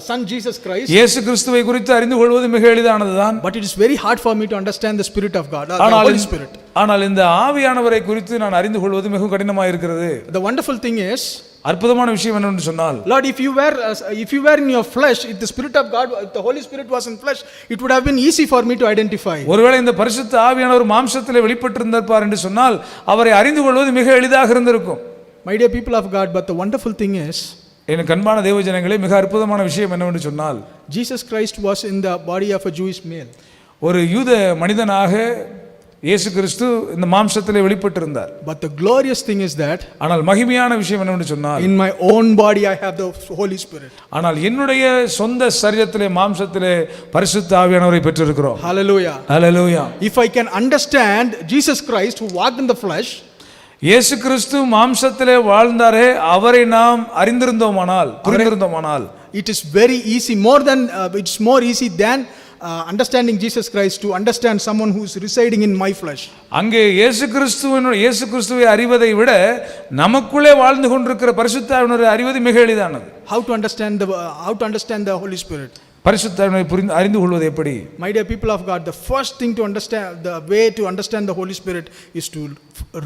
Son Jesus Christ. இயேசு கிறிஸ்துவை குறித்து அறிந்து கொள்வது மிக எளிதானதுதான். But it is very hard for me to understand the Spirit of God, the Holy Spirit. ஆனால் இந்த ஆவியானவரை குறித்து நான் அறிந்து கொள்வது மிகவும் கடினமாக இருக்கிறது. The wonderful thing is, அற்புதமான விஷயம் என்னவென்று சொன்னால், Lord, if you were in your flesh, if the Spirit of God, if the Holy Spirit was in flesh, it would have been easy for me to identify. ஒருவேளை இந்த பரிசுத்த ஆவியானவர் மாம்சத்திலே வெளிப்பட்டிருந்தார் என்று சொன்னால் அவரை அறிந்து கொள்வது மிக எளிதாக இருந்திருக்கும். My dear people of God, but the wonderful thing is, எனக்கு அன்பான தேவஜனங்களே, மிக அற்புதமான விஷயம் என்னவென்று சொன்னால், Jesus Christ was in the body of a Jewish male. ஒரு யூத மனிதனாக இயேசு கிறிஸ்து இந்த மாம்சத்திலே வெளிப்பட்டிருந்தார். But the glorious thing is that, ஆனால் மகிமையான விஷயம் என்னவென்று சொன்னால், in my own body I have the Holy Spirit. ஆனால் என்னுடைய சொந்த சரீரத்திலே மாம்சத்திலே பரிசுத்த ஆவியானவரை பெற்றிருக்கிறோம். Hallelujah. Hallelujah. If I can understand Jesus Christ who walked in the flesh, இயேசு கிறிஸ்து மாம்சத்திலே வாழ்ந்தாரே, அவரை நாம் அறிந்திருந்தோமானால், புரிந்திருந்தோமானால், it is very easy, it's more easy than understanding Jesus Christ to understand someone who is residing in my flesh. அங்கே இயேசு கிறிஸ்துவை அறிவதை விட நமக்குள்ளே வாழ்ந்து கொண்டிருக்கிற பரிசுத்த ஆவியானவரை அறிவது மிக எளிதானது. How to understand the Holy Spirit? பரிசுத்த ஆவியானவரை அறிந்து கொள்வது எப்படி? My dear people of God, the first thing to understand, the way to understand the Holy Spirit is to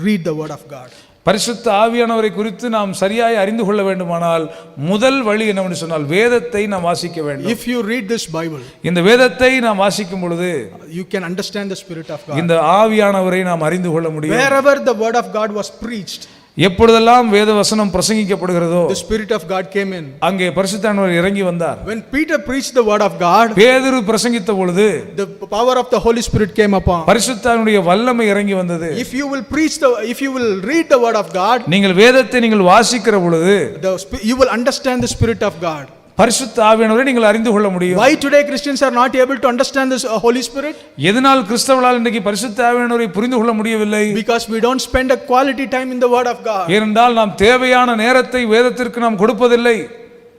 read the word of God. பரிசுத்த ஆவியானவரை குறித்து நாம் சரியாய் அறிந்து கொள்ள வேண்டுமானால் முதல் வழி என்னவென்று சொன்னால் வேதத்தை நாம் வாசிக்க வேண்டும். If you read this Bible, இந்த வேதத்தை நாம் வாசிக்கும் பொழுது you can understand the Spirit of God. இந்த ஆவியானவரை நாம் அறிந்து கொள்ள முடியும். Wherever the word of God was preached, எப்பொழுதெல்லாம் வேத வசனம் பிரசங்கிக்கப்படுகிறதோ, the Spirit of God came in. அங்கே பரிசுத்த ஆவியானவர் இறங்கி வந்தார். When Peter preached the word of God, பேதுரு பிரசங்கித்த பொழுது the power of the Holy Spirit came upon. பரிசுத்த ஆவியானவருடைய வல்லமை இறங்கி வந்தது. If you will read the word of God, நீங்கள் வேதத்தை நீங்கள் வாசிக்கிற பொழுது you will understand the Spirit of God. பரிசுத்த ஆவியானவரை நீங்கள் அறிந்து கொள்ள முடியும். Why today Christians are not able to understand this Holy Spirit? எதனால் கிறிஸ்தவர்களால் இன்றைக்கு பரிசுத்த ஆவியானவரை புரிந்து கொள்ள முடியவில்லை? Because we don't spend a quality time in the word of God. ஏனென்றால் நாம் தேவையான நேரத்தை வேதத்திற்கு நாம் கொடுப்பதில்லை.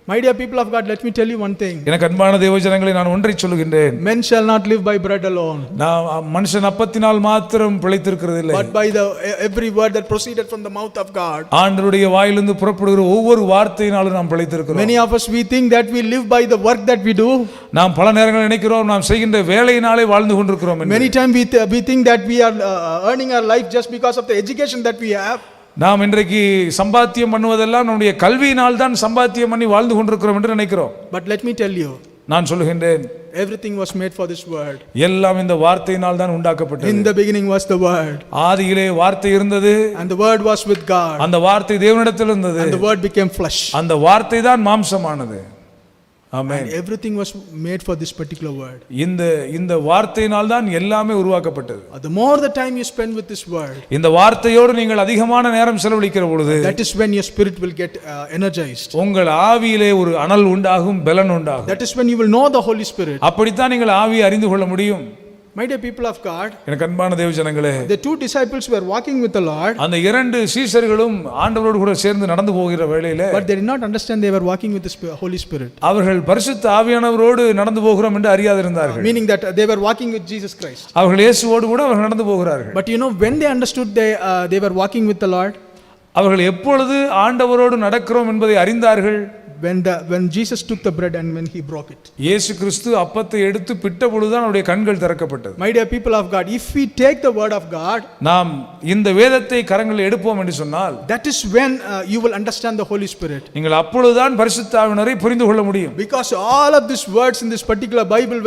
My dear people of God, let me tell you one thing. எனக்கு அன்பான தேவஜனங்களை நான் ஒன்றை சொல்லுகின்றேன். Men shall not live by bread alone, மனுஷன் அப்பத்தினால் மாத்திரம் பிழைத்திருக்கிறது இல்லை, but by the every word that proceeded from the mouth of God. ஆண்டவருடைய வாயிலிருந்து புறப்படுகிற ஒவ்வொரு வார்த்தையினாலும் நாம் பிழைத்திருக்கிறோம். Many of us, we think that we live by the work that we do. நாம் பல நேரங்களில் நினைக்கிறோம் நாம் செய்கின்ற வேலையினாலே வாழ்ந்து கொண்டிருக்கிறோம் என்று. Many times we think that we are earning our life just because of the education that we have. நாம் இன்றைக்கு சம்பாத்தியம் பண்ணுவதெல்லாம் நம்முடைய கல்வியினால் தான் சம்பாத்தியம் பண்ணி வாழ்ந்து கொண்டிருக்கிறோம் என்று நினைக்கிறோம். But let me tell you, நான் சொல்லுகின்றேன், everything was made for this word. எல்லாம் இந்த வார்த்தையினால் தான் உண்டாக்கப்பட்டது. In the beginning was the word. ஆதியிலே வார்த்தை இருந்தது, and the word was with God. அந்த வார்த்தை தேவனிடத்தில் இருந்தது, and the word became flesh. அந்த வார்த்தை தான் மாம்சமானது. ஆமென். And everything was made for this particular word. இந்த வார்த்தையினால் தான் எல்லாமே உருவாக்கப்பட்டது. The more the time you spend with this word, இந்த வார்த்தையோடு நீங்கள் அதிகமான நேரம் செலவழிக்கிற பொழுது, that is when your spirit will get energized. உங்கள் ஆவியிலே ஒரு அனல் உண்டாகும், பலன் உண்டாகும். That is when you will know the Holy Spirit. அப்படித்தான் நீங்கள் ஆவியை அறிந்து கொள்ள முடியும். My dear people of God, எனக்கு அன்பான தேவஜனங்களே, the two disciples were walking with the Lord, அந்த இரண்டு சீஷர்களும் ஆண்டவரோடு கூட சேர்ந்து நடந்து போகிற வேளையிலே, but they did not understand they were walking with the Holy Spirit. அவர்கள் பரிசுத்த ஆவியானவரோடு நடந்து போகிறோம் என்று அறியாதிருந்தார்கள். Meaning that they were walking with Jesus Christ. அவர்கள் இயேசுவோடு கூட அவர்கள் நடந்து போகிறார்கள். But you know, when they understood they were walking with the Lord, அவர்கள் எப்பொழுது ஆண்டவரோடு நடக்கிறோம் என்பதை அறிந்தார்கள், when Jesus took the bread and when he broke it. இயேசு கிறிஸ்து அப்பத்தை எடுத்து பிட்ட பொழுதுதான் அவருடைய கண்கள் திறக்கப்பட்டது. My dear people of God, if we take the word of God, நாம் இந்த வேதத்தை கரங்களில் எடுப்போம் என்று சொன்னால், that is when you will understand the Holy Spirit. நீங்கள் அப்பொழுதுதான் பரிசுத்த ஆவியானவரை புரிந்து கொள்ள முடியும். Because all of these words in this particular Bible,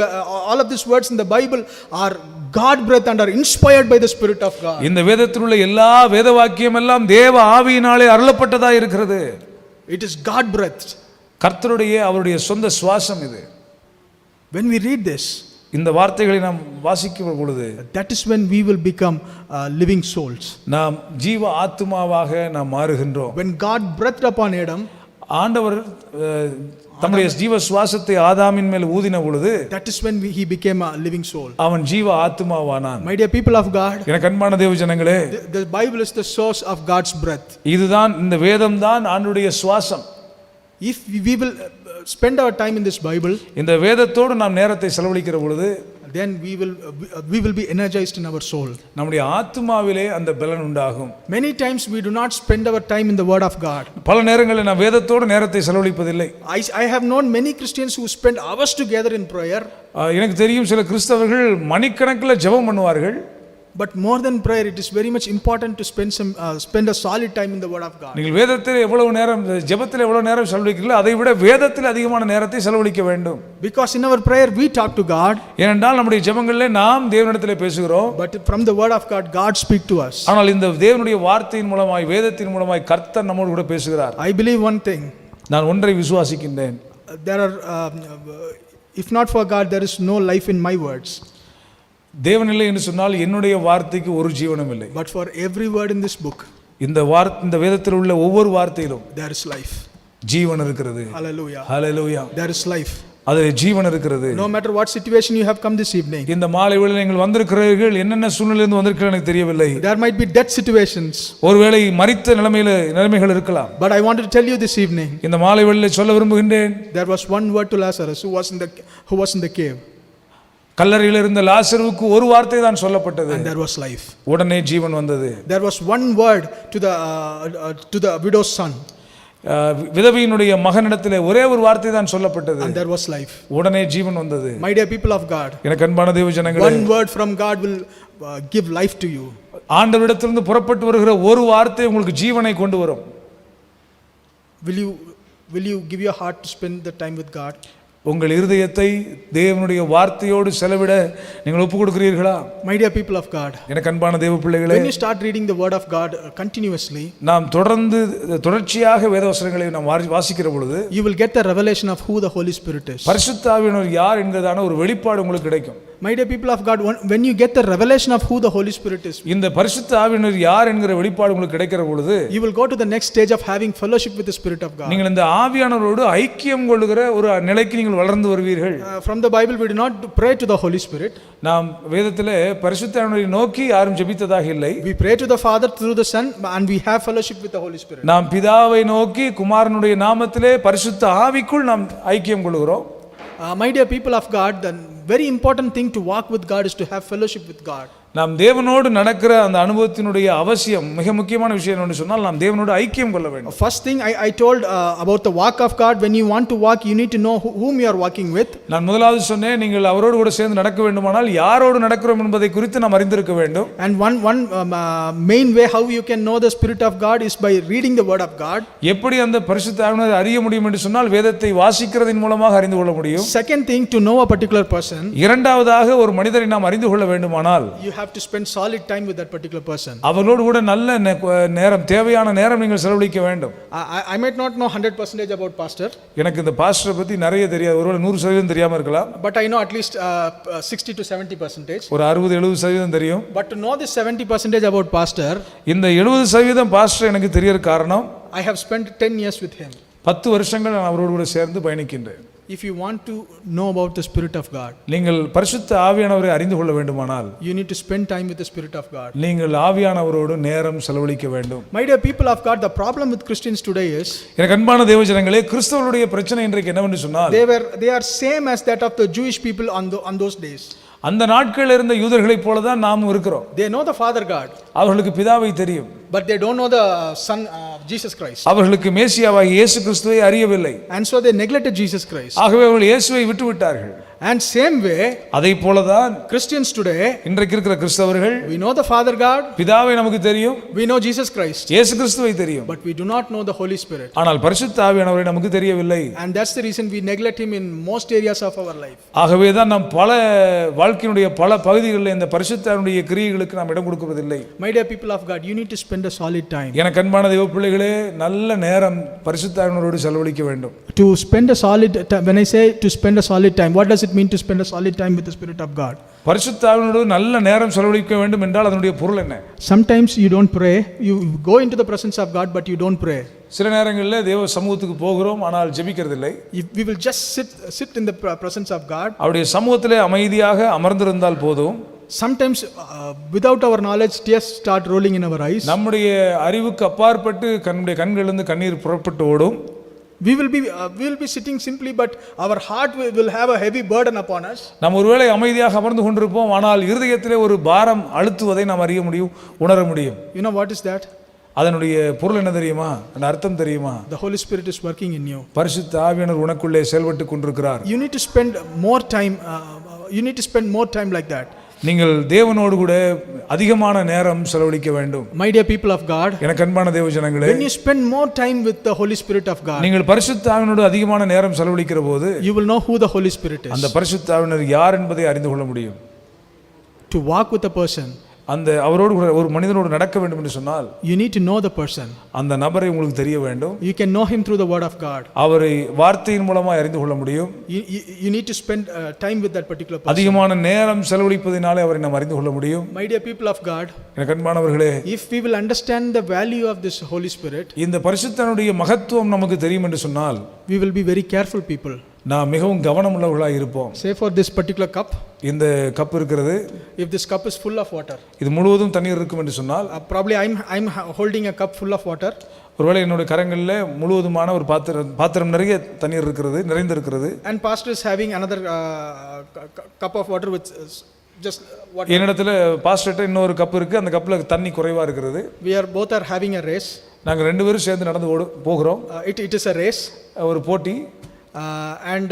all of these words in the Bible are God breathed and are inspired by the Spirit of God. இந்த வேதத்தில் உள்ள எல்லா வேத வாக்கியம் எல்லாம் தேவ ஆவியினாலே அருளப்பட்டதா இருக்கிறது. It is God breathed. கர்த்தருடைய அவருடைய சொந்த சுவாசம் இது. When we read this, இந்த வார்த்தைகளை நாம் வாசிக்கும் பொழுது, that is when we will become living souls. நாம் ஜீவ ஆத்துமாவாக நாம் மாறுகின்றோம். When God breathed upon Adam, ஆண்டவர் தம்முடைய ஜீவ சுவாசத்தை ஆதாமின் மேல் ஊதின பொழுது, that is when he became a living soul. அவன் ஜீவ ஆத்துமாவானான். My dear people of God, எனக்கு அன்பான தேவஜனங்களே, the Bible is the source of God's breath. இதுதான், இந்த வேதம் தான் ஆண்டவருடைய சுவாசம். If we will spend our time in this Bible, இந்த வேதத்தோடு நாம் நேரத்தை செலவழிக்கிற பொழுது, then we will be energized in our soul. நம்முடைய ஆத்துமாவிலே அந்த பலன் உண்டாகும். Many times we do not spend our time in the word of God. பல நேரங்களில் நாம் வேதத்தோடு நேரத்தை செலவழிப்பதில்லை. I have known many Christians who spend hours together in prayer. எனக்கு தெரியும் சில கிறிஸ்தவர்கள் மணிக்கணக்கில் ஜெபம் பண்ணுவார்கள். But more than prayer, it is very much important to spend a solid time in the word of God. நீங்கள் வேதத்தில் எவ்வளவு நேரம், ஜெபத்தில் எவ்வளவு நேரம் செலவழிக்கிறீர்களோ அதை விட வேதத்தில் அதிகமான நேரத்தை செலவழிக்க வேண்டும். Because in our prayer we talk to God. ஏனென்றால் நம்முடைய ஜெபங்களிலே நாம் தேவனிடத்திலே பேசுகிறோம். But from the word of God, God speaks to us. ஆனால் இந்த தேவனுடைய வார்த்தையின் மூலமாய், வேதத்தின் மூலமாய் கர்த்தர் நம்மோடு கூட பேசுகிறார். I believe one thing. நான் ஒன்றை விசுவாசிக்கின்றேன். There are, if not for God, there is no life in my words. தேவன் இல்லை என்று சொன்னால் என்னுடைய வார்த்தைக்கு ஒரு ஜீவனும் இல்லை. But for every word in this book, இந்த வேதத்தில் உள்ள ஒவ்வொரு வார்த்தையிலும் there is life. ஜீவன் இருக்கிறது. Hallelujah. Hallelujah. There is life. அதில் ஜீவன் இருக்கிறது. No matter what situation you have come this evening, இந்த மாலை வேளையில் நீங்கள் வந்திருக்கிறீர்கள், என்னென்ன சூழ்நிலையிலிருந்து வந்திருக்கிறீர்கள் எனக்கு தெரியவில்லை. there might be death situations. ஒருவேளை மரித்த நிலைமைகள் இருக்கலாம். But I wanted to tell you this evening, இந்த மாலை வேளையில் சொல்ல விரும்புகின்றேன், there was one word to Lazarus who was in the cave. கல்லறையில் இருந்த லாசருவுக்கு ஒரு வார்த்தை தான் சொல்லப்பட்டது. And there was life. உடனே ஜீவன் வந்தது. There was one word to the widow's son. விதவையினுடைய மகனிடத்திலே ஒரே ஒரு வார்த்தை தான் சொல்லப்பட்டது. And there was life. உடனே ஜீவன் வந்தது. My dear people of God, எனக்கு அன்பான தேவஜனங்களே, one word from God will give life to you. ஆண்டவரிடத்திலிருந்து புறப்பட்டு வருகிற ஒரு வார்த்தை உங்களுக்கு ஜீவனை கொண்டு வரும். Will you give your heart to spend the time with God? உங்கள் இருதயத்தை தேவனுடைய வார்த்தையோடு செலவிட நீங்கள் ஒப்புக் கொடுக்கிறீர்களா? My dear people of God, எனக்கு அன்பான தேவ பிள்ளைகளே, when you start reading the word of God continuously, நாம் தொடர்ச்சியாக வேதவசனங்களை நாம் வாசிக்கிற பொழுது, you will get the revelation of who the Holy Spirit is. பரிசுத்த ஆவியானவர் யார் என்கிறதான ஒரு வெளிப்பாடு உங்களுக்கு கிடைக்கும். My dear people of God, when you get the revelation of who the Holy Spirit is, இந்த பரிசுத்த ஆவியானவர் யார் என்கிற வெளிப்பாடு உங்களுக்கு கிடைக்கிற பொழுது, you will go to the next stage of having fellowship with the Spirit of God. நீங்கள் இந்த ஆவியானவரோடு ஐக்கியம் கொள்ளுகிற ஒரு நிலைக்கு நீங்கள் நீங்கள் வளர்ந்து வருவீர்கள். From the Bible, we do not pray to the Holy Spirit. நாம் வேதத்திலே பரிசுத்த ஆவியை நோக்கி யாரும் ஜெபித்ததாக இல்லை. We pray to the Father through the Son, and we have fellowship with the Holy Spirit. நாம் பிதாவை நோக்கி குமாரனுடைய நாமத்திலே பரிசுத்த ஆவிக்குள் நாம் ஐக்கியம் கொள்கிறோம். My dear people of God, the very important thing to walk with God is to have fellowship with God. நாம் தேவனோடு நடக்கிற அந்த அனுபவத்தினுடைய அவசியம் மிக முக்கியமான விஷயம் என்னன்னு சொன்னால் நாம் தேவனோடு ஐக்கியம் கொள்ள வேண்டும். First thing I told about the walk of God, when you want to walk, you need to know whom you are walking with. நான் முதலாவது சொன்னேன், நீங்கள் அவரோடு கூட சேர்ந்து நடக்க வேண்டுமானால் யாரோடு நடக்கிறோம் என்பதை குறித்து நாம் அறிந்திருக்க வேண்டும். And one main way how you can know the Spirit of God is by reading the Word of God. எப்படி அந்த பரிசுத்த ஆவியை அறிய முடியும் என்று சொன்னால் வேதத்தை வாசிக்கிறதின் மூலமாக அறிந்து கொள்ள முடியும். Second thing, to know a particular person, இரண்டாவதாக ஒரு மனிதரை நாம் அறிந்து கொள்ள வேண்டுமானால் you have to spend solid time with that particular person. அவரோடு கூட நல்ல நேரம், தேவையான நேரம் நீங்கள் செலவழிக்க வேண்டும். I might not know 100% about pastor. எனக்கு இந்த பாஸ்டரை பத்தி நிறைய தெரியாது, ஒருவேளை 100% தெரியாம இருக்கலாம். But I know at least 60 to 70%. ஒரு 60-70% தெரியும். But to know this 70% about pastor, இந்த 70% பாஸ்டர் எனக்கு தெரியற காரணம், I have spent 10 years with him. 10 வருஷங்கள் நான் அவரோடு கூட சேர்ந்து பயணிக்கின்றேன். If you want to know about the Spirit of God, நீங்கள் பரிசுத்த ஆவியானவரை அறிந்து கொள்ள வேண்டுமானால் you need to spend time with the Spirit of God. நீங்கள் ஆவியானவரோடு நேரம் செலவழிக்க வேண்டும். My dear people of God, the problem with Christians today is, எனக்கு அன்பான தேவஜனங்களே, கிறிஸ்தவர்களுடைய பிரச்சனை இன்றைக்கு என்னவென்று சொன்னால், they are same as that of the Jewish people on those days. அந்த நாட்களில் இருந்த யூதர்களைப் போல தான் நாம் இருக்கிறோம். They know the Father God, அவர்களுக்கு பிதாவை தெரியும், but they don't know the Son Jesus Christ. அவர்களுக்கு மேசியாவாகிய இயேசு கிறிஸ்துவை அறியவில்லை. And so they neglected Jesus Christ. ஆகவே அவர்கள் இயேசுவை விட்டு விட்டார்கள். And same way, அதைப் போலதான் Christians today, இன்றைக்கு இருக்கிற கிறிஸ்தவர்கள், we know the Father God, பிதாவை நமக்கு தெரியும், we know Jesus Christ, இயேசு கிறிஸ்துவை தெரியும், but we do not know the Holy Spirit. ஆனால் பரிசுத்த ஆவியானவரை நமக்கு தெரியவில்லை. And that's the reason we neglect him in most areas of our life. ஆகவே தான் நாம் பல வாழ்க்கையினுடைய பல பகுதிகளில் இந்த பரிசுத்த ஆவியுடைய கிரியைகளுக்கு நாம் இடம் கொடுப்பதில்லை. My dear people of God, you need to spend a solid time. எனக்கு அன்பான தேவ பிள்ளைகளே, நல்ல நேரம் பரிசுத்த ஆவியானவரோடு செலவழிக்க வேண்டும். To spend a solid time, when I say to spend a solid time, what does it mean to spend a solid time with the Spirit of God? பரிசுத்த ஆவியானவரோடு நல்ல நேரம் செலவழிக்க வேண்டும் என்றால் அதனுடைய பொருள் என்ன? Sometimes you don't pray, you go into the presence of God but you don't pray. சில நேரங்களில் தேவ சமூகத்துக்கு போகிறோம், ஆனால் ஜெபிக்கிறதில்லை. If we will just sit in the presence of God, அவருடைய சமூகத்திலே அமைதியாக அமர்ந்திருந்தால் போதும். Sometimes without our knowledge, tears start rolling in our eyes. நம்முடைய அறிவுக்கு அப்பாற்பட்டு நம்முடைய கண்களிலிருந்து கண்ணீர் புறப்பட்டு ஓடும். We will be sitting simply, but our heart will have a heavy burden upon us. நாம் ஒருவேளை அமைதியாக அமர்ந்து கொண்டிருப்போம், ஆனால் இருதயத்திலே ஒரு பாரம் அழுத்துவதை நாம் அறிய முடியும், உணர முடியும். You know what is that? அதனுடைய பொருள் என்ன தெரியுமா? அந்த அர்த்தம் தெரியுமா? The Holy Spirit is working in you. பரிசுத்த ஆவியானவர் உனக்குள்ளே செயல்பட்டு கொண்டிருக்கிறார். You need to spend more time. You need to spend more time like that. நீங்கள் தேவனோடு கூட அதிகமான நேரம் செலவழிக்க வேண்டும். My dear people of God, எனக்கு அன்பான தேவஜனங்களே, when you spend more time with the Holy Spirit of God, நீங்கள் பரிசுத்த ஆவியானோடு அதிகமான நேரம் செலவழிக்கிற போது you will know who the Holy Spirit is. அந்த பரிசுத்த ஆவியானவர் யார் என்பதை அறிந்து கொள்ள முடியும். To walk with a person, அந்த அவரோடு ஒரு மனிதனோடு நடக்க வேண்டும் என்று சொன்னால், you need to know the person. அந்த நபரை உங்களுக்கு தெரிய வேண்டும். You can know him through the word of God. அவரை வார்த்தையின் மூலமாக அறிந்து கொள்ள முடியும். You need to spend time with that particular person. அதிகமான நேரம் செலவழிப்பதினாலே அவரை நாம் அறிந்து கொள்ள முடியும். My dear people of God, எனக்கு அன்பானவர்களே, if we will understand the value of this Holy Spirit, இந்த பரிசுத்தனுடைய மகத்துவம் நமக்கு தெரியும் என்று சொன்னால், we will be very careful people. நாம் மிகவும் கவனமுள்ளவர்களாக இருப்போம். Say for this particular cup, இந்த கப் இருக்கிறது, if this cup is full of water, இது முழுவதும் தண்ணீர் இருக்கும் என்று சொன்னால், probably I'm holding a cup full of water. ஒருவேளை என்னுடைய கரங்களில் முழுவதுமான ஒரு பாத்திரம் நிறைய தண்ணீர் இருக்கிறது, நிறைந்திருக்கிறது. And pastor is having another cup of water with just water. என்னிடத்துல பாஸ்டர்ட்ட இன்னொரு கப் இருக்கு, அந்த கப்ல தண்ணி குறைவா இருக்கிறது. We are both are having a race. நாங்கள் ரெண்டு பேரும் சேர்ந்து நடந்து போகிறோம். It is a race. ஒரு போட்டி. And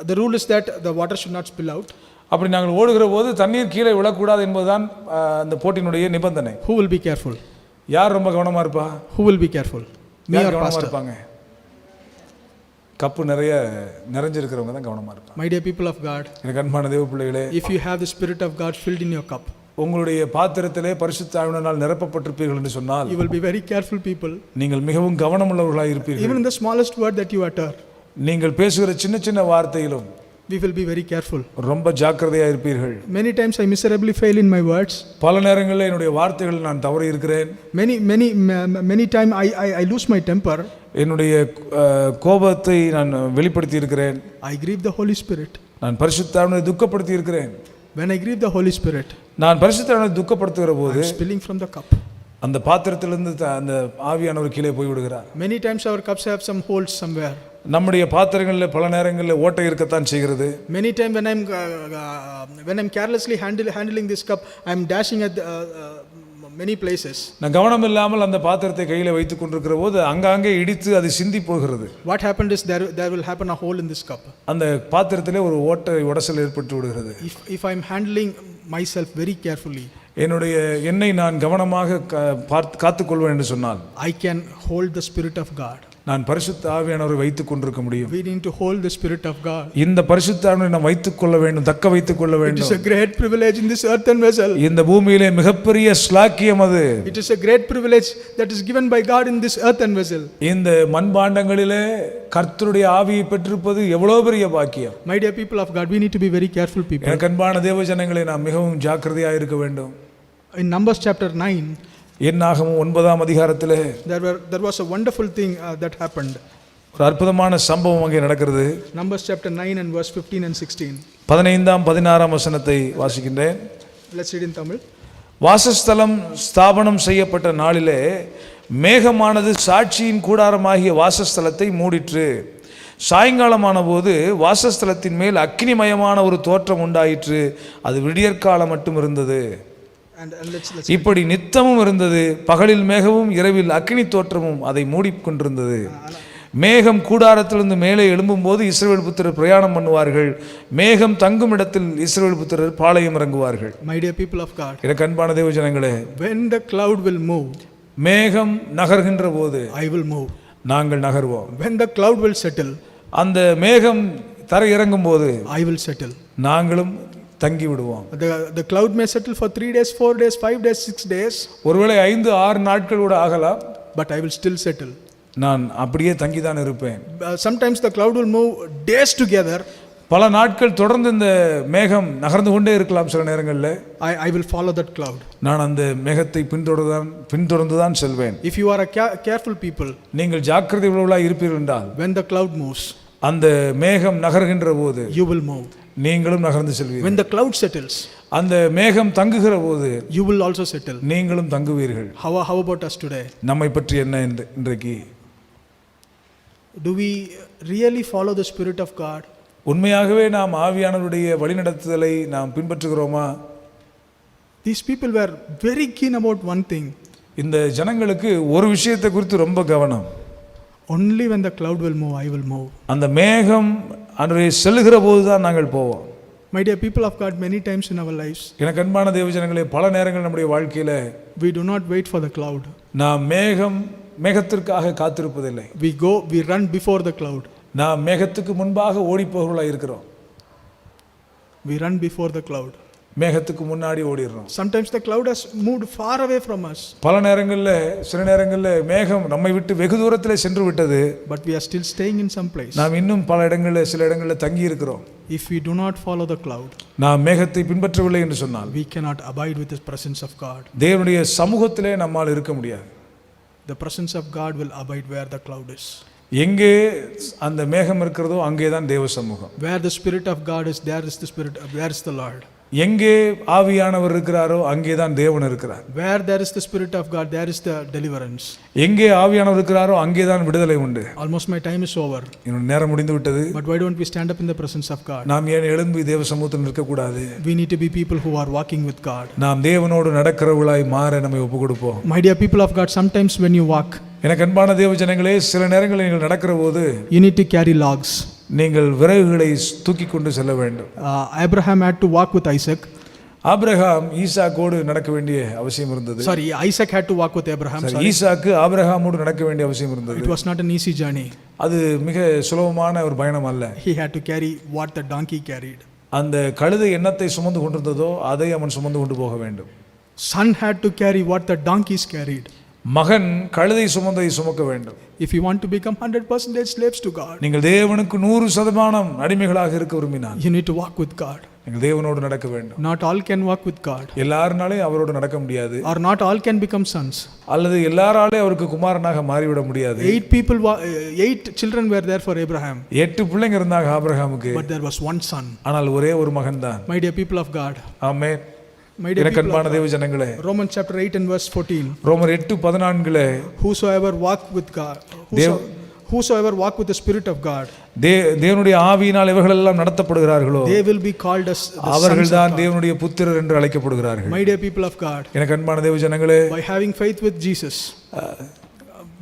the rule is that the water should not spill out. அப்படி நாங்கள் ஓடுகிற போது தண்ணீர் கீழே விழக்கூடாது என்பதுதான் அந்த போட்டியினுடைய நிபந்தனை. Who will be careful? யார் ரொம்ப கவனமா இருப்பா? Who will be careful? Me or pastor? இருப்பாங்க. கப்பு நிறைய நிறைஞ்சிருக்கிறவங்க தான் கவனமா இருப்பாங்க. My dear people of God, எனக்கு அன்பான தேவ பிள்ளைகளே, if you have the Spirit of God filled in your cup, உங்களுடைய பாத்திரத்திலே பரிசுத்த ஆவியினால் நிரப்பப்பட்டிருப்பீர்கள் என்று சொன்னால், you will be very careful people. நீங்கள் மிகவும் கவனமுள்ளவர்களாக இருப்பீர்கள். Even in the smallest word that you utter, நீங்கள் பேசுகிற சின்ன சின்ன வார்த்தையிலும் we will be very careful. ரொம்ப ஜாக்கிரதையா இருப்பீர்கள். Many times I miserably fail in my words. பல நேரங்களில் என்னுடைய வார்த்தைகளில் நான் தவறி இருக்கிறேன். Many time I lose my temper. என்னுடைய கோபத்தை நான் வெளிப்படுத்தி இருக்கிறேன். I grieve the Holy Spirit. நான் பரிசுத்தாவியை துக்கப்படுத்தி இருக்கிறேன். When I grieve the Holy Spirit, நான் பரிசுத்தாவியை துக்கப்படுத்துகிற போது I'm spilling from the cup. அந்த பாத்திரத்திலிருந்து அந்த ஆவியானவர் கீழே போய் விடுகிறார். Many times our cups have some holes somewhere. நம்முடைய பாத்திரங்களில் பல நேரங்களில் ஓட்டை இருக்கத்தான் செய்கிறது. Many times when I'm carelessly handling this cup, I'm dashing at many places. நான் கவனம் இல்லாமல் அந்த பாத்திரத்தை கையில் வைத்துக் கொண்டிருக்கிற போது அங்கங்கே இடித்து அது சிந்தி போகிறது. What happened is there will happen a hole in this cup. அந்த பாத்திரத்திலே ஒரு ஓட்டை உடைசல் ஏற்பட்டு விடுகிறது. If I'm handling myself very carefully, என்னுடைய என்னை நான் கவனமாக காத்துக்கொள்வேன் என்று சொன்னால் I can hold the Spirit of God. நான் பரிசுத்த ஆவியானவரை வைத்துக் கொண்டிருக்க முடியும். We need to hold the Spirit of God. இந்த பரிசுத்த ஆவியை நாம் வைத்துக் கொள்ள வேண்டும், தக்க வைத்துக் கொள்ள It வேண்டும். is a great privilege in this earthen vessel. இந்த பூமியிலே மிகப்பெரிய ஸ்லாக்கியம் அது. It is a great privilege that is given by God in this earthen vessel. இந்த மண்பாண்டங்களிலே கர்த்தருடைய ஆவியை பெற்றிருப்பது எவ்வளவு பெரிய பாக்கியம். My dear people of God, we need to be very careful people. எனக்கு அன்பான தேவ ஜனங்களே, நாம் மிகவும் ஜாக்கிரதையாக இருக்க வேண்டும். In Numbers chapter 9, என்னாகமம் 9ஆம் அதிகாரத்திலே there was a wonderful thing that happened. ஒரு அற்புதமான சம்பவம் அங்கே நடக்கிறது. Numbers chapter 9 and verse 15 and 16. 15ஆம் 16ஆம் வசனத்தை வாசிக்கின்றேன். Let's read in Tamil. வாசஸ்தலம் ஸ்தாபனம் செய்யப்பட்ட நாளிலே மேகமானது சாட்சியின் கூடாரமாகிய வாசஸ்தலத்தை மூடிற்று. சாயங்காலமான போது வாசஸ்தலத்தின் மேல் அக்கினிமயமான ஒரு தோற்றம் உண்டாயிற்று. அது விடியற்காலம் மட்டும் இருந்தது. இப்படி நித்தமும் இருந்தது. பகலில் மேகமும் இரவில் அக்கினி தோற்றமும் அதை மூடிக்கொண்டிருந்தது. மேகம் கூடாரத்திலிருந்து மேலே எழும்பும் போது இஸ்ரவேல் புத்திரர் பிரயாணம் பண்ணுவார்கள். மேகம் தங்கும் இடத்தில் இஸ்ரவேல் புத்திரர் பாளையம் இறங்குவார்கள். My dear people of God, எனக்கு அன்பான தேவ ஜனங்களே, when the cloud will move, மேகம் நகர்கின்ற போது I will move. நாங்கள் நகர்வோம். When the cloud will settle, அந்த மேகம் தரை இறங்கும் போது I will settle. நாங்களும் தங்கி விடுவோம். The cloud may settle for 3 days, 4 days, 5 days, 6 days. ஒருவேளை 5-6 நாட்கள் கூட ஆகலாம். But I will still settle. நான் அப்படியே தங்கி தான் இருப்பேன். Sometimes the cloud will move days together. பல நாட்கள் தொடர்ந்து இந்த மேகம் நகர்ந்து கொண்டே இருக்கலாம். சில நேரங்களில் I will follow that cloud. நான் அந்த மேகத்தை பின்தொடர்ந்து தான் செல்வேன். If you are a careful people, நீங்கள் ஜாக்கிரதை உள்ளவர்களாக இருப்பீர்கள் என்றால், when the cloud moves, அந்த மேகம் நகர்கின்ற போது you will move. நீங்களும் நகர்ந்து செல்வீர்கள். When the cloud settles, அந்த மேகம் தங்குகிற போது you will also settle. நீங்களும் தங்குவீர்கள். How about us today? நம்மை பற்றி என்ன இன்றைக்கு? Do we really follow the Spirit of God? உண்மையாகவே நாம் ஆவியானவருடைய வழிநடத்துதலை நாம் பின்பற்றுகிறோமா? These people were very keen about one thing. இந்த ஜனங்களுக்கு ஒரு விஷயத்தை குறித்து ரொம்ப கவனம். Only when the cloud will move, I will move. அந்த மேகம் அன்றைய செல்லுகிற போது தான் நாங்கள் போவோம். My dear people of God, many times in our lives, எனக்கு அன்பான தேவ ஜனங்களே, பல நேரங்கள் நம்முடைய வாழ்க்கையில we do not wait for the cloud. நாம் மேகத்திற்காக காத்திருப்பதில்லை. We run before the cloud. நாம் மேகத்துக்கு முன்பாக ஓடிப்போகிறவர்களாக இருக்கிறோம். We run before the cloud. மேகத்துக்கு முன்னாடி ஓடிடுறோம். Sometimes the cloud has moved far away from us. சில நேரங்களில் மேகம் நம்மை விட்டு வெகு தூரத்திலே சென்று விட்டது. But we are still staying in some place. நாம் இன்னும் சில இடங்களில் தங்கி இருக்கிறோம். If we do not follow the cloud, நாம் மேகத்தை பின்பற்றவில்லை என்று சொன்னால், we cannot abide with the presence of God. தேவனுடைய சமூகத்திலே நம்மால் இருக்க முடியாது. The presence of God will abide where the cloud is. எங்கே அந்த மேகம் இருக்கிறதோ அங்கேதான் தேவ சமூகம். Where the Spirit of God is, there is the Spirit, there is the Lord. எங்கே ஆவியானவர் இருக்கிறாரோ அங்கேதான் தேவன் இருக்கிறார். Where there is the Spirit of God, there is the deliverance. எங்கே ஆவியானவர் இருக்கிறாரோ அங்கேதான் விடுதலை உண்டு. Almost my time is over. இன்னும் நேரம் முடிந்து விட்டது. But why don't we stand up in the presence of God? நாம் ஏன் எழும்பி தேவ சமூகத்தில் நிற்க கூடாது? We need to be people who are walking with God. நாம் தேவனோடு நடக்கிறவர்களாய் மாற நம்மை ஒப்புக்கொடுப்போம். My dear people of God, sometimes when you walk, எனக்கு அன்பான தேவ ஜனங்களே, சில நேரங்களில் நீங்கள் நடக்கிற போது you need to carry logs. நீங்கள் விறகுகளை தூக்கி கொண்டு செல்ல வேண்டும். Abraham had to walk with Isaac. ஆபிரகாம் ஈசாக்கோடு நடக்க வேண்டிய அவசியம் இருந்தது. Sorry, Isaac had to walk with Abraham. ஈசாக்கு ஆபிரகாமோடு நடக்க வேண்டிய அவசியம் இருந்தது. It was not an easy journey. அது மிக சுலபமான ஒரு பயணம் அல்ல. He had to carry what the donkey carried. அந்த கழுதை என்னத்தை சுமந்து கொண்டிருந்ததோ அதை அவன் சுமந்து கொண்டு போக வேண்டும். Son had to carry what the donkeys carried. மகன் கழுதை சுமந்ததை சுமக்க வேண்டும். If you want to become 100% slaves to God, நீங்கள் தேவனுக்கு 100% அடிமைகளாக இருக்க விரும்பினால், you need to walk with God. நீங்கள் தேவனோடு நடக்க வேண்டும். Not all can walk with God, எல்லாருனாலையும் அவரோடு நடக்க முடியாது, or not all can become sons. அல்லது எல்லாராலையும் அவருக்கு குமாரனாக மாறிவிட முடியாது. 8 children were there for Abraham, 8 பிள்ளைங்க இருந்தாங்க ஆபிரகாமுக்கு, but there was one son. ஆனால் ஒரே ஒரு மகன் தான். My dear people of God, amen. my dear எனக்கு people of அன்பான God, தேவ ஜனங்களே, Romans chapter 8 and verse 14, ரோமர் 8:14 whosoever walk with God, whosoever walk with the Spirit of God, தேவனுடைய ஆவியினால் இவர்களெல்லாம் நடத்தப்படுகிறார்களோ they will be called as the sons அவர்கள் of தான் God. தேவனுடைய புத்திரர் என்று அழைக்கப்படுகிறார்கள். My dear people of God, எனக்கு அன்பான தேவ ஜனங்களே, by having faith with Jesus,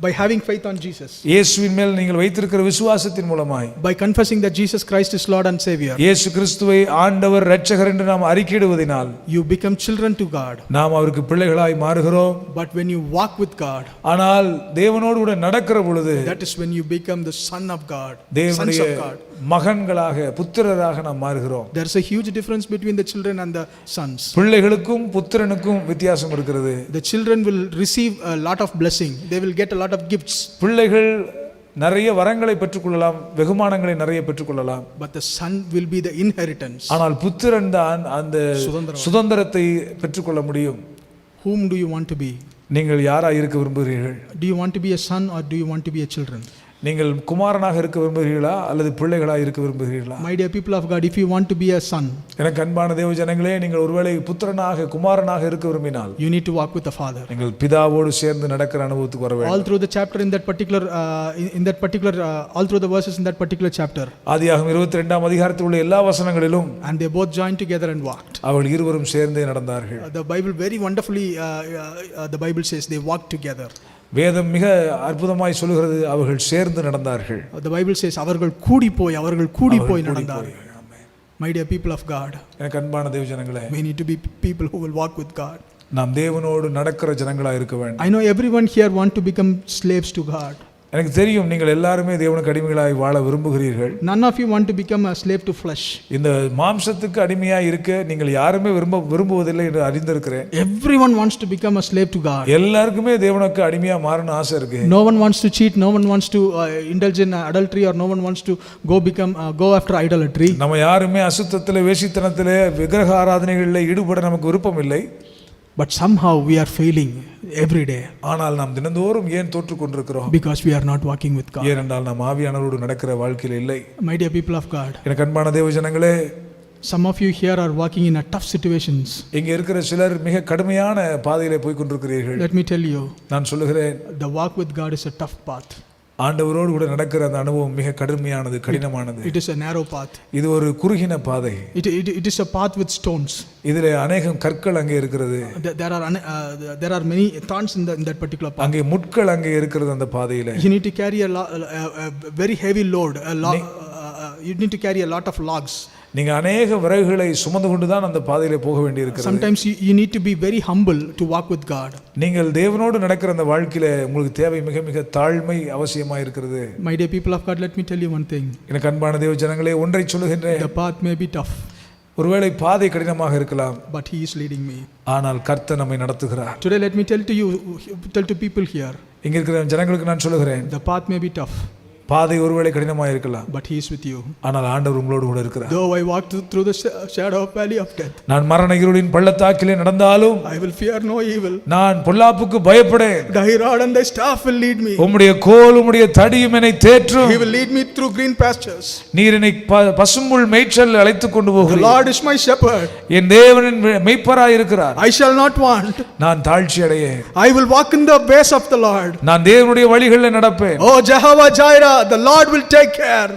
by having faith on Jesus, இயேசுவின் மேல் நீங்கள் வைத்திருக்கிற விசுவாசத்தின் மூலமாய், by confessing that Jesus Christ is Lord and Savior, இயேசு கிறிஸ்துவை ஆண்டவர் இரட்சகர் என்று நாம் அறிக்கையிடுவதினால் you become children to God. நாம் அவருக்கு பிள்ளைகளாய் மாறுகிறோம். But when you walk with God, ஆனால் தேவனோடு கூட நடக்கிற பொழுது that is when you become the son of God, sons தேவனுடைய of God. மகன்களாக புத்திரராக நாம் மாறுகிறோம். There's a huge difference between the children and the sons. பிள்ளைகளுக்கும் புத்திரனுக்கும் வித்தியாசம் இருக்கிறது. The children will receive a lot of blessing, they will get a lot of gifts, பிள்ளைகள் நிறைய வரங்களை பெற்றுக்கொள்ளலாம், வெகுமானங்களை நிறைய பெற்றுக்கொள்ளலாம். but the son will be the inheritance. ஆனால் புத்திரன் தான் அந்த சுதந்திரத்தை பெற்றுக்கொள்ள முடியும். Whom do you want to be? நீங்கள் யாராக இருக்க விரும்புகிறீர்கள்? Do you want to be a son or do you want to be a children? நீங்கள் குமாரனாக இருக்க விரும்புகிறீர்களா அல்லது பிள்ளைகளாக இருக்க விரும்புகிறீர்களா? My dear people of God, if you want to be a son, எனக்கு அன்பான தேவ ஜனங்களே, நீங்கள் ஒருவேளை புத்திரனாக குமாரனாக இருக்க விரும்பினால் you need to walk with the Father. நீங்கள் பிதாவோடு சேர்ந்து நடக்கிற அனுபவத்துக்கு வர வேண்டும். All through the chapter in that particular all through the verses in that particular chapter, ஆதியாகமம் 22ஆம் அதிகாரத்தில் உள்ள எல்லா வசனங்களிலும் and they both joined together and walked. அவர்கள் இருவரும் சேர்ந்தே நடந்தார்கள். The Bible very wonderfully the Bible says they walked together. வேதம் மிக அற்புதமாய் சொல்கிறது, அவர்கள் சேர்ந்து நடந்தார்கள். The Bible says அவர்கள் கூடி போய் நடந்தார்கள். My dear people of God, எனக்கு அன்பான தேவ ஜனங்களே, we need to be people who will walk with God. நாம் தேவனோடு நடக்கிற ஜனங்களாக இருக்க வேண்டும். I know everyone here want to become slaves to God. எனக்கு தெரியும் நீங்கள் எல்லாருமே தேவனுக்கு அடிமைகளாய் வாழ விரும்புகிறீர்கள். None of you want to become a slave to flesh. இந்த மாம்சத்துக்கு அடிமையாய் இருக்க நீங்கள் யாருமே விரும்புவதில்லை என்று அறிந்திருக்கிறேன். Everyone wants to become a slave to God. எல்லாருக்குமே தேவனுக்கு அடிமையா மாறணும் ஆசை இருக்கு. No one wants to cheat, no one wants to indulge in adultery, or no one wants to go after idolatry. நம்ம யாருமே அசுத்தத்திலே, வேசித்தனத்திலே, விக்கிரக ஆராதனைகளிலே ஈடுபட நமக்கு விருப்பம் இல்லை. But somehow we are failing every day. ஆனால் நாம் தினந்தோறும் ஏன் தோற்று கொண்டிருக்கிறோம்? Because we are not walking with God. ஏனென்றால் நாம் ஆவியானவரோடு நடக்கிற வாழ்க்கையில் இல்லை. My dear people of God, எனக்கு அன்பான தேவ ஜனங்களே, some of you here are walking in a tough situations. இங்கே இருக்கிற சிலர் மிக கடுமையான பாதையிலே போய் கொண்டிருக்கிறீர்கள். Let me tell you, நான் சொல்லுகிறேன், the walk with God is a tough path. ஆண்டவரோடு கூட நடக்கிற அந்த அனுபவம் மிக கடுமையானது, கடினமானது. It is a narrow path. இது ஒரு குறுகின பாதை. It is a path with stones. இதிலே அநேகம் கற்கள் அங்கே இருக்கிறது. There are many thorns in that particular path. அங்கே முட்கள் அங்கே இருக்கிறது அந்த பாதையிலே. You need to carry a very heavy load. You need to carry a lot of logs. நீங்க அநேக விறகுகளை சுமந்து கொண்டு தான் அந்த பாதையிலே போக வேண்டியிருக்கிறது. Sometimes you need to be very humble to walk with God. நீங்கள் தேவனோடு நடக்கிற அந்த வாழ்க்கையில உங்களுக்கு தேவை மிக மிக தாழ்மை அவசியமாக இருக்கிறது. My dear people of God, let me tell you one thing. எனக்கு அன்பான தேவ ஜனங்களே, ஒன்றை சொல்லுகின்றேன். The path may be tough. ஒருவேளை பாதை கடினமாக இருக்கலாம், but he is leading me. ஆனால் கர்த்தர் நம்மை நடத்துகிறார். Today let me tell to people here. இங்க இருக்கிற ஜனங்களுக்கு நான் சொல்லுகிறேன், the path may be tough. பாதை ஒருவேளை கடினமாக இருக்கலாம், but he is with you. ஆனால் ஆண்டவர் உங்களோடு கூட இருக்கிறார். Though I walk through the shadow of valley of death, நான் மரண இருளின் பள்ளத்தாக்கிலே நடந்தாலும் I will fear no evil. நான் பொல்லாப்புக்கு பயப்படேன். Thy rod and thy staff will lead me. உம்முடைய கோல் உம்முடைய தடியும் என்னை தேற்றும். He will lead me through green pastures. நீர் என்னை பசும்புல் மேய்ச்சலில் அழைத்துக் கொண்டு போகிறீர். The Lord is my shepherd. என் தேவனின் மேய்ப்பராய் இருக்கிறார். I shall not want. நான் தாழ்ச்சி அடையேன். I will walk in the ways of the Lord. நான் தேவனுடைய வழிகளில் நடப்பேன். Oh Jehovah Jireh, the Lord will take care.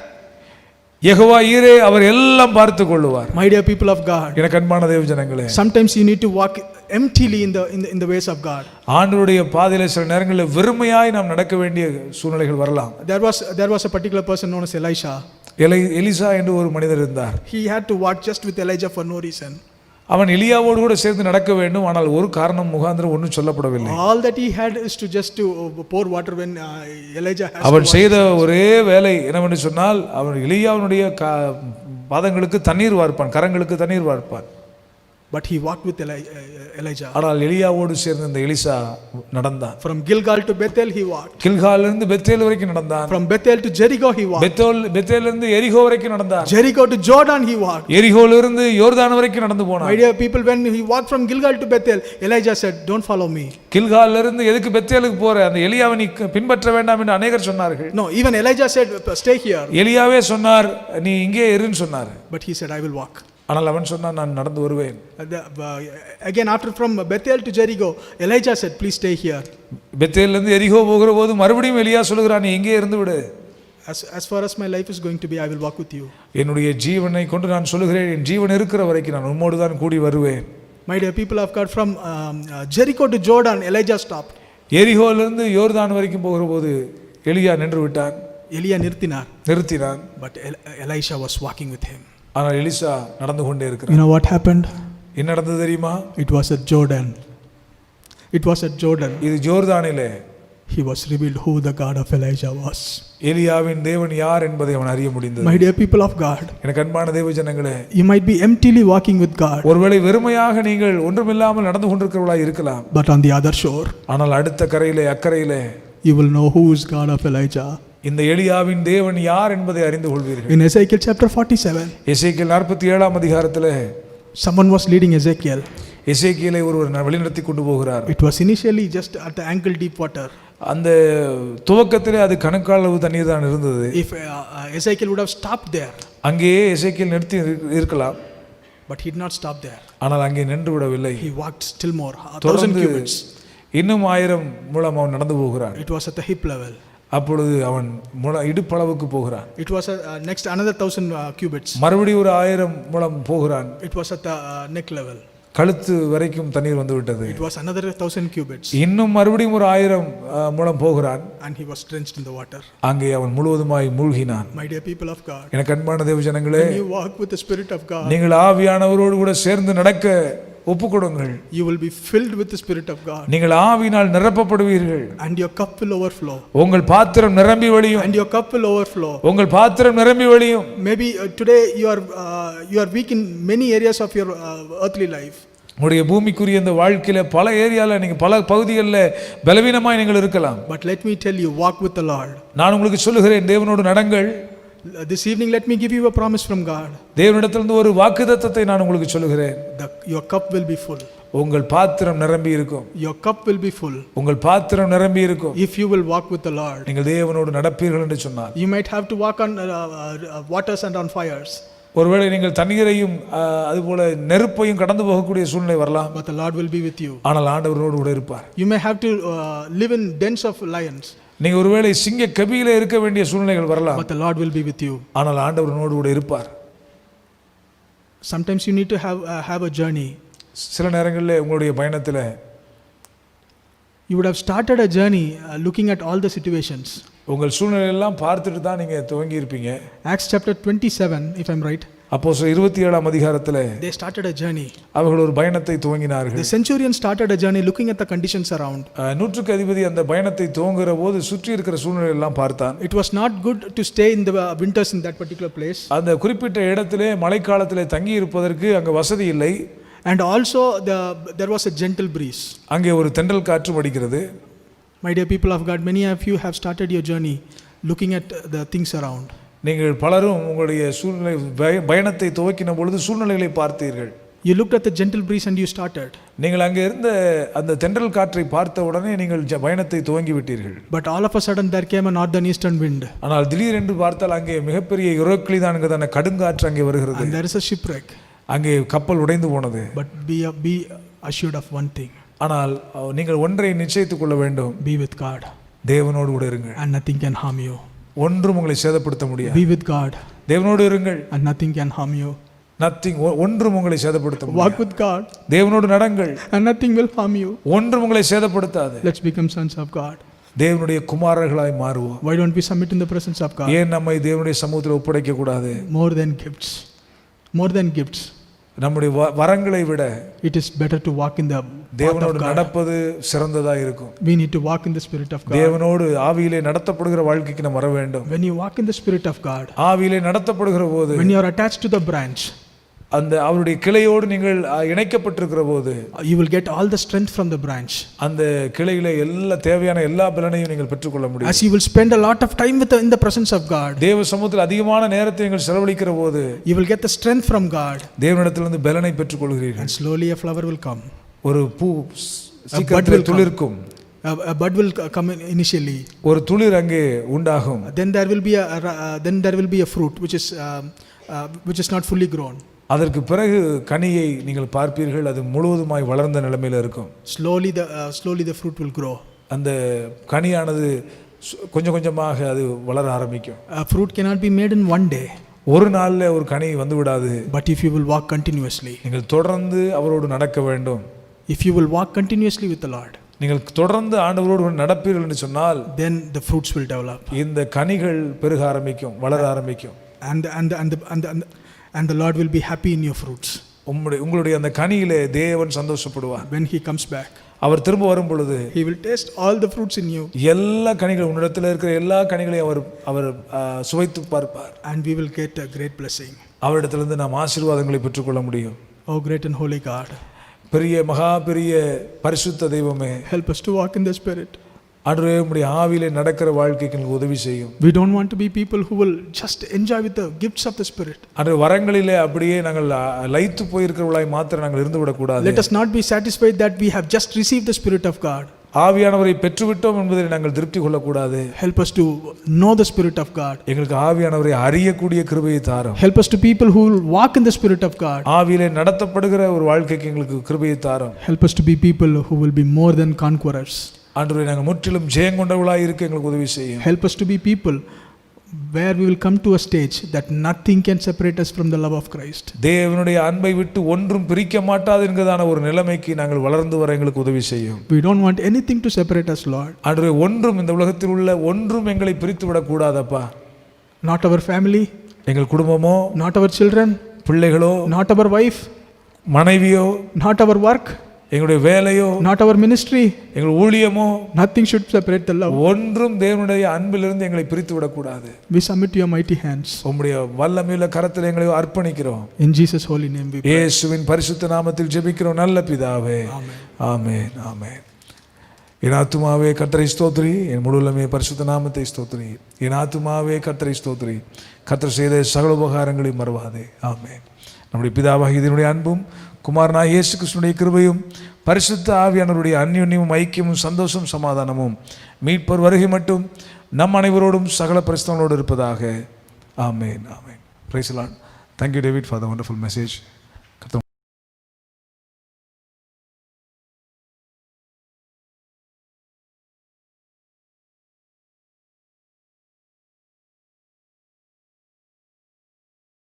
Jehovah ஈரே, அவர் எல்லாம் பார்த்துக் கொள்வார். My dear people of God, எனக்கு அன்பான தேவ ஜனங்களே, sometimes you need to walk emptily in the ways of God. ஆண்டவருடைய பாதையிலே சில நேரங்களில் வெறுமையாய் நாம் நடக்க வேண்டிய சூழ்நிலைகள் வரலாம். There was a particular person known as Elisha. Elisha என்று ஒரு மனிதர் இருந்தார். He had to walk just with Elijah for no reason. அவன் எலியாவோடு கூட சேர்ந்து நடக்க வேண்டும், ஆனால் ஒரு காரணம் முகாந்திரம் ஒன்றும் சொல்லப்படவில்லை. All that he had is to just to pour water when Elijah has. அவன் செய்த ஒரே வேலை என்னவென்று சொன்னால், அவன் எலியாவுடைய பாதங்களுக்கு தண்ணீர் வார்ப்பான், கரங்களுக்கு தண்ணீர் வார்ப்பான். But he walked with Elijah. ஆனால் எலியாவோடு சேர்ந்து இந்த எலிசா நடந்தான். From Gilgal to Bethel he walked. கில்காலிலிருந்து பெத்தேல் வரைக்கும் நடந்தான். From Bethel to Jericho he walked. பெத்தேலிலிருந்து எரிகோ வரைக்கும் நடந்தான். Jericho to Jordan he walked. எரிகோலிலிருந்து யோர்தான் வரைக்கும் நடந்து போனான். My dear people, when he walked from Gilgal to Bethel, Elijah said, "Don't follow me." கில்காலிலிருந்து எதுக்கு பெத்தேலுக்கு போற, அந்த எலியாவை நீ பின்பற்ற வேண்டாம் என்று அநேகர் சொன்னார்கள். No, even Elijah said, "Stay here." எலியாவே சொன்னார், நீ இங்கே இருன்னு சொன்னார். But he said, "I will walk." ஆனால் அவன் சொன்னான், நான் நடந்து வருவேன். Again, after from Bethel to Jericho, Elijah said, "Please stay here." பெத்தேலிலிருந்து எரிகோ போகிற போது மறுபடியும் எலியா சொல்கிறான், நீ இங்கே இருந்து விடு. As far as my life is going to be, I will walk with you. என்னுடைய ஜீவனை கொண்டு நான் சொல்லுகிறேன், என் ஜீவன் இருக்கிற வரைக்கும் நான் உம்மோடு தான் கூடி வருவேன். My dear people of God, from Jericho to Jordan, Elijah stopped. எரிகோலிருந்து யோர்தான் வரைக்கும் போகிற போது எலியா நின்று விட்டான். எலியா நிறுத்தினான். But Elisha was walking with him. ஆனால் எலிசா நடந்து கொண்டே இருக்கிறான். You know what happened? என்ன நடந்தது தெரியுமா? It was at Jordan. இது ஜோர்தானிலே he was revealed who the God of Elijah was. எலியாவின் தேவன் யார் என்பதை அவன் அறிய முடிந்தது. My dear people of God, எனக்கு அன்பான தேவ ஜனங்களே, you might be emptily walking with God. ஒருவேளை வெறுமையாக நீங்கள் ஒன்றுமில்லாமல் நடந்து கொண்டிருக்கிறவர்களாய் இருக்கலாம். But on the other shore, ஆனால் அடுத்த கரையிலே, அக்கரையிலே, you will know who is God of Elijah. இந்த எலியாவின் தேவன் யார் என்பதை அறிந்து கொள்வீர்கள். In Ezekiel chapter 47, எசேக்கியேல் 47ஆம் அதிகாரத்திலே someone was leading Ezekiel. எசேக்கியேலை ஒருவர் வழிநடத்தி கொண்டு போகிறார். It was initially just at the ankle deep water. அந்த துவக்கத்திலே அது கணக்காளவு தண்ணீர் தான் இருந்தது. If Ezekiel would have stopped there, அங்கேயே எசேக்கியேல் நிறுத்தி இருக்கலாம். but he did not stop there. ஆனால் அங்கே நின்று விடவில்லை. He walked still more, 1000 cubits. இன்னும் 1000 முழம் அவன் நடந்து போகிறான். It was at the hip level. அப்பொழுது அவன் இடுப்பளவுக்கு போகிறான். It was next another 1000 cubits. மறுபடியும் ஒரு 1000 முழம் போகிறான். It was at the neck level. கழுத்து வரைக்கும் தண்ணீர் வந்து விட்டது. It was another 1000 cubits. இன்னும் மறுபடியும் ஒரு 1000 முழம் போகிறான். And he was drenched in the water. அங்கே அவன் முழுவதுமாய் மூழ்கினான். My dear people of God, எனக்கு அன்பான தேவ ஜனங்களே, when you walk with the Spirit of God, நீங்கள் ஆவியானவரோடு கூட சேர்ந்து நடக்க ஒப்புக்கொடுங்கள். You will be filled with the Spirit of God. நீங்கள் ஆவியினால் நிரப்பப்படுவீர்கள். And your cup will overflow. உங்கள் பாத்திரம் நிரம்பி வழியும். And your cup will overflow. உங்கள் பாத்திரம் நிரம்பி வழியும். Maybe today you are weak in many areas of your earthly life. உங்களுடைய பூமிக்குரிய இந்த வாழ்க்கையில பல ஏரியால நீங்க பல பகுதிகளில் பலவீனமாய் நீங்கள் இருக்கலாம். But let me tell you, walk with the Lord. நான் உங்களுக்கு சொல்லுகிறேன், தேவனோடு நடங்கள். This evening let me give you a promise from God. தேவனிடத்திலிருந்து ஒரு வாக்குத்தத்தத்தை நான் உங்களுக்கு சொல்லுகிறேன். Your cup will be full. உங்கள் பாத்திரம் நிரம்பி இருக்கும். Your cup will be full. உங்கள் பாத்திரம் நிரம்பி இருக்கும். If you will walk with the Lord. நீங்கள் தேவனோடு நடப்பீர்கள் என்று சொன்னார். You might have to walk on waters and on fires. ஒருவேளை நீங்கள் தண்ணீரையும் அதுபோல நெருப்பையும் கடந்து போகக்கூடிய சூழ்நிலை வரலாம். But the Lord will be with you. ஆனால் ஆண்டவரோடு கூட இருப்பார். You may have to live in dens of lions. நீங்க ஒருவேளை சிங்க கபியிலே இருக்க வேண்டிய சூழ்நிலைகள் வரலாம். But the Lord will be with you. ஆனால் ஆண்டவரோடு கூட இருப்பார். Sometimes you need to have a journey. சில நேரங்களில் உங்களுடைய பயணத்தில் you would have started a journey looking at all the situations. உங்கள் சூழ்நிலையெல்லாம் பார்த்துட்டு தான் நீங்க துவங்கி இருப்பீங்க. Acts chapter 27, if I'm right. அப்போஸ்தலர் 27ஆம் அதிகாரத்தில் they started a journey. அவர்கள் ஒரு பயணத்தை துவங்கினார்கள். The centurion started a journey looking at the conditions around. நூற்றுக்கு அதிபதி அந்த பயணத்தை துவங்குற போது சுற்றி இருக்கிற சூழ்நிலை எல்லாம் பார்த்தான். It was not good to stay in the winters in that particular place. அந்த குறிப்பிட்ட இடத்திலே மழைக்காலத்திலே தங்கி இருப்பதற்கு அங்க வசதி இல்லை. And also there was a gentle breeze. அங்கே ஒரு தென்றல் காற்று அடிக்கிறது. My dear people of God, many of you have started your journey looking at the things around. நீங்கள் பலரும் உங்களுடைய சூழ்நிலை பயணத்தை துவக்கின பொழுது சூழ்நிலைகளை பார்த்தீர்கள். You looked at the gentle breeze and you started. நீங்கள் அங்கே இருந்த அந்த தென்றல் காற்றை பார்த்த உடனே நீங்கள் பயணத்தை துவங்கி விட்டீர்கள். But all of a sudden there came a northern eastern wind. ஆனால் திடீரென்று பார்த்தால் அங்கே மிகப்பெரிய யுரோக்ளிதான்கிறதான கடுங்காற்று அங்கே வருகிறது. And there is a shipwreck. அங்கே கப்பல் உடைந்து போனது. But be assured of one thing. ஆனால் நீங்கள் ஒன்றை நிச்சயித்துக் கொள்ள வேண்டும். Be with God. தேவனோடு கூட இருங்கள். And nothing can harm you. ஒன்றும் உங்களை சேதப்படுத்த முடியாது. Be with God. தேவனோடு இருங்கள். And nothing can harm you. Nothing, ஒன்றும் உங்களை சேதப்படுத்த முடியாது. Walk with God. தேவனோடு நடங்கள். And nothing will harm you. ஒன்றும் உங்களை சேதப்படுத்தாது. Let's become sons of God. தேவனுடைய குமாரர்களாய் மாறுவோம். Why don't we submit in the presence of God? ஏன் நம்மை தேவனுடைய சமூகத்தில் ஒப்படைக்க கூடாது? More than gifts. More than gifts. நம்முடைய வரங்களை விட it is better to walk in the தேவனோடு நடப்பது சிறந்ததா இருக்கும். We need to walk in the spirit of God. தேவனோடு ஆவியிலே நடத்தப்படுகிற வாழ்க்கைக்கு நாம் வர வேண்டும். When you walk in the spirit of God, ஆவியிலே நடத்தப்படுகிற போது, when you are attached to the branch, அந்த அவருடைய கிளையோடு நீங்கள் இணைக்கப்பட்டிருக்கிற போது you will get all the strength from the branch. அந்த கிளையில எல்லா தேவையான எல்லா பலனையும் நீங்கள் பெற்றுக்கொள்ள முடியும். As you will spend a lot of time in the presence of God, தேவ சமூகத்தில் அதிகமான நேரத்தை நீங்கள் செலவழிக்கிற போது you will get the strength from God, தேவனிடத்திலிருந்து பலனை பெற்றுக்கொள்கிறீர்கள். and slowly a flower will come. ஒரு பூ சீக்கிரத்தில் துளிர்க்கும். A bud will come initially. ஒரு துளிர் அங்கே உண்டாகும். Then there will be a fruit which is not fully grown. அதற்கு பிறகு கனியை நீங்கள் பார்ப்பீர்கள், அது முழுவதுமாய் வளர்ந்த நிலைமையில் இருக்கும். Slowly the fruit will grow. அந்த கனியானது கொஞ்சம் கொஞ்சமாக அது வளர ஆரம்பிக்கும். A fruit cannot be made in one day. ஒரு நாள்ல ஒரு கனி வந்து விடாது. But if you will walk continuously, நீங்கள் தொடர்ந்து அவரோடு நடக்க வேண்டும். if you will walk continuously with the Lord, நீங்கள் தொடர்ந்து ஆண்டவரோடு நடப்பீர்கள் என்று சொன்னால் then the fruits will develop. இந்த கனிகள் பெருக ஆரம்பிக்கும், வளர ஆரம்பிக்கும். And the Lord will be happy in your fruits. உங்களுடைய அந்த கனியிலே தேவன் சந்தோஷப்படுவார். When he comes back, அவர் திரும்ப வரும் பொழுது he will taste all the fruits in you. எல்லா கனிகள் உன்னிடத்தில் இருக்கிற எல்லா கனிகளையும் அவர் சுவைத்து பார்ப்பார். And we will get a great blessing. அவரிடத்திலிருந்து நாம் ஆசீர்வாதங்களை பெற்றுக்கொள்ள முடியும். Oh great and holy God, பெரிய மகா பெரிய பரிசுத்த தெய்வமே, help us to walk in the Spirit. ஆண்டவரே, உம்முடைய ஆவியிலே நடக்கிற வாழ்க்கைக்கு எங்களுக்கு உதவி செய்யும். We don't want to be people who will just enjoy with the gifts of the Spirit. அந்த வரங்களிலே அப்படியே நாங்கள் லயித்து போயிருக்கிறவர்களாய் மாத்திரம் நாங்கள் இருந்து விடக்கூடாது. Let us not be satisfied that we have just received the Spirit of God. ஆவியானவரை பெற்றுவிட்டோம் என்பதை நாங்கள் திருப்தி கொள்ளக்கூடாது. Help us to know the Spirit of God. எங்களுக்கு ஆவியானவரை அறியக்கூடிய கிருபையை தாரும். Help us to people who will walk in the Spirit of God. ஆவியிலே நடத்தப்படுகிற ஒரு வாழ்க்கைக்கு எங்களுக்கு கிருபையை தாரும். Help us to be people who will be more than conquerors. ஆண்டவரே, நாங்கள் முற்றிலும் ஜெயங்கொண்டவர்களாய் இருக்க எங்களுக்கு உதவி செய்யும். Help us to be people where we will come to a stage that nothing can separate us from the love of Christ. தேவனுடைய அன்பை விட்டு ஒன்றும் பிரிக்க மாட்டாது என்கிறதான ஒரு நிலைமைக்கு நாங்கள் வளர்ந்து வர எங்களுக்கு உதவி செய்யும். We don't want anything to separate us, Lord. ஆண்டவரே, ஒன்றும் இந்த உலகத்தில் உள்ள ஒன்றும் எங்களை பிரித்து விட கூடாதப்பா. Not our family, எங்கள் குடும்பமோ, not our children, பிள்ளைகளோ, not our wife, மனைவியோ, not our work, எங்களுடைய வேலையோ, not our ministry, எங்கள் ஊழியமோ, nothing should separate the love. ஒன்றும் தேவனுடைய அன்பிலிருந்து எங்களை பிரித்து விடக்கூடாது. We submit to your mighty hands. உம்முடைய வல்லமையுள்ள கரத்தில் எங்களை அர்ப்பணிக்கிறோம். In Jesus holy name we pray. இயேசுவின் பரிசுத்த நாமத்தில் ஜெபிக்கிறோம் நல்ல பிதாவே. ஆமென். ஆமென். என் ஆத்துமாவே கர்த்தரை ஸ்தோத்திரி, என் முழுவதுமே பரிசுத்த நாமத்தை ஸ்தோத்திரி. என் ஆத்துமாவே கர்த்தரை ஸ்தோத்திரி, கர்த்தர் செய்த சகல உபகாரங்களையும் மறவாதே. ஆமென். நம்முடைய பிதாவாகிய இதனுடைய அன்பும் குமாரனாகிய இயேசு கிறிஸ்துவினுடைய கிருபையும் பரிசுத்த ஆவியானவருடைய அந்யோன்யமும் ஐக்கியமும் சந்தோஷம் சமாதானமும் மீட்பர் வருகை மட்டும் நம் அனைவரோடும் சகல பரிசுத்தங்களோடு இருப்பதாக. ஆமென். ஆமென். Praise the Lord. Thank you, David, for the wonderful message.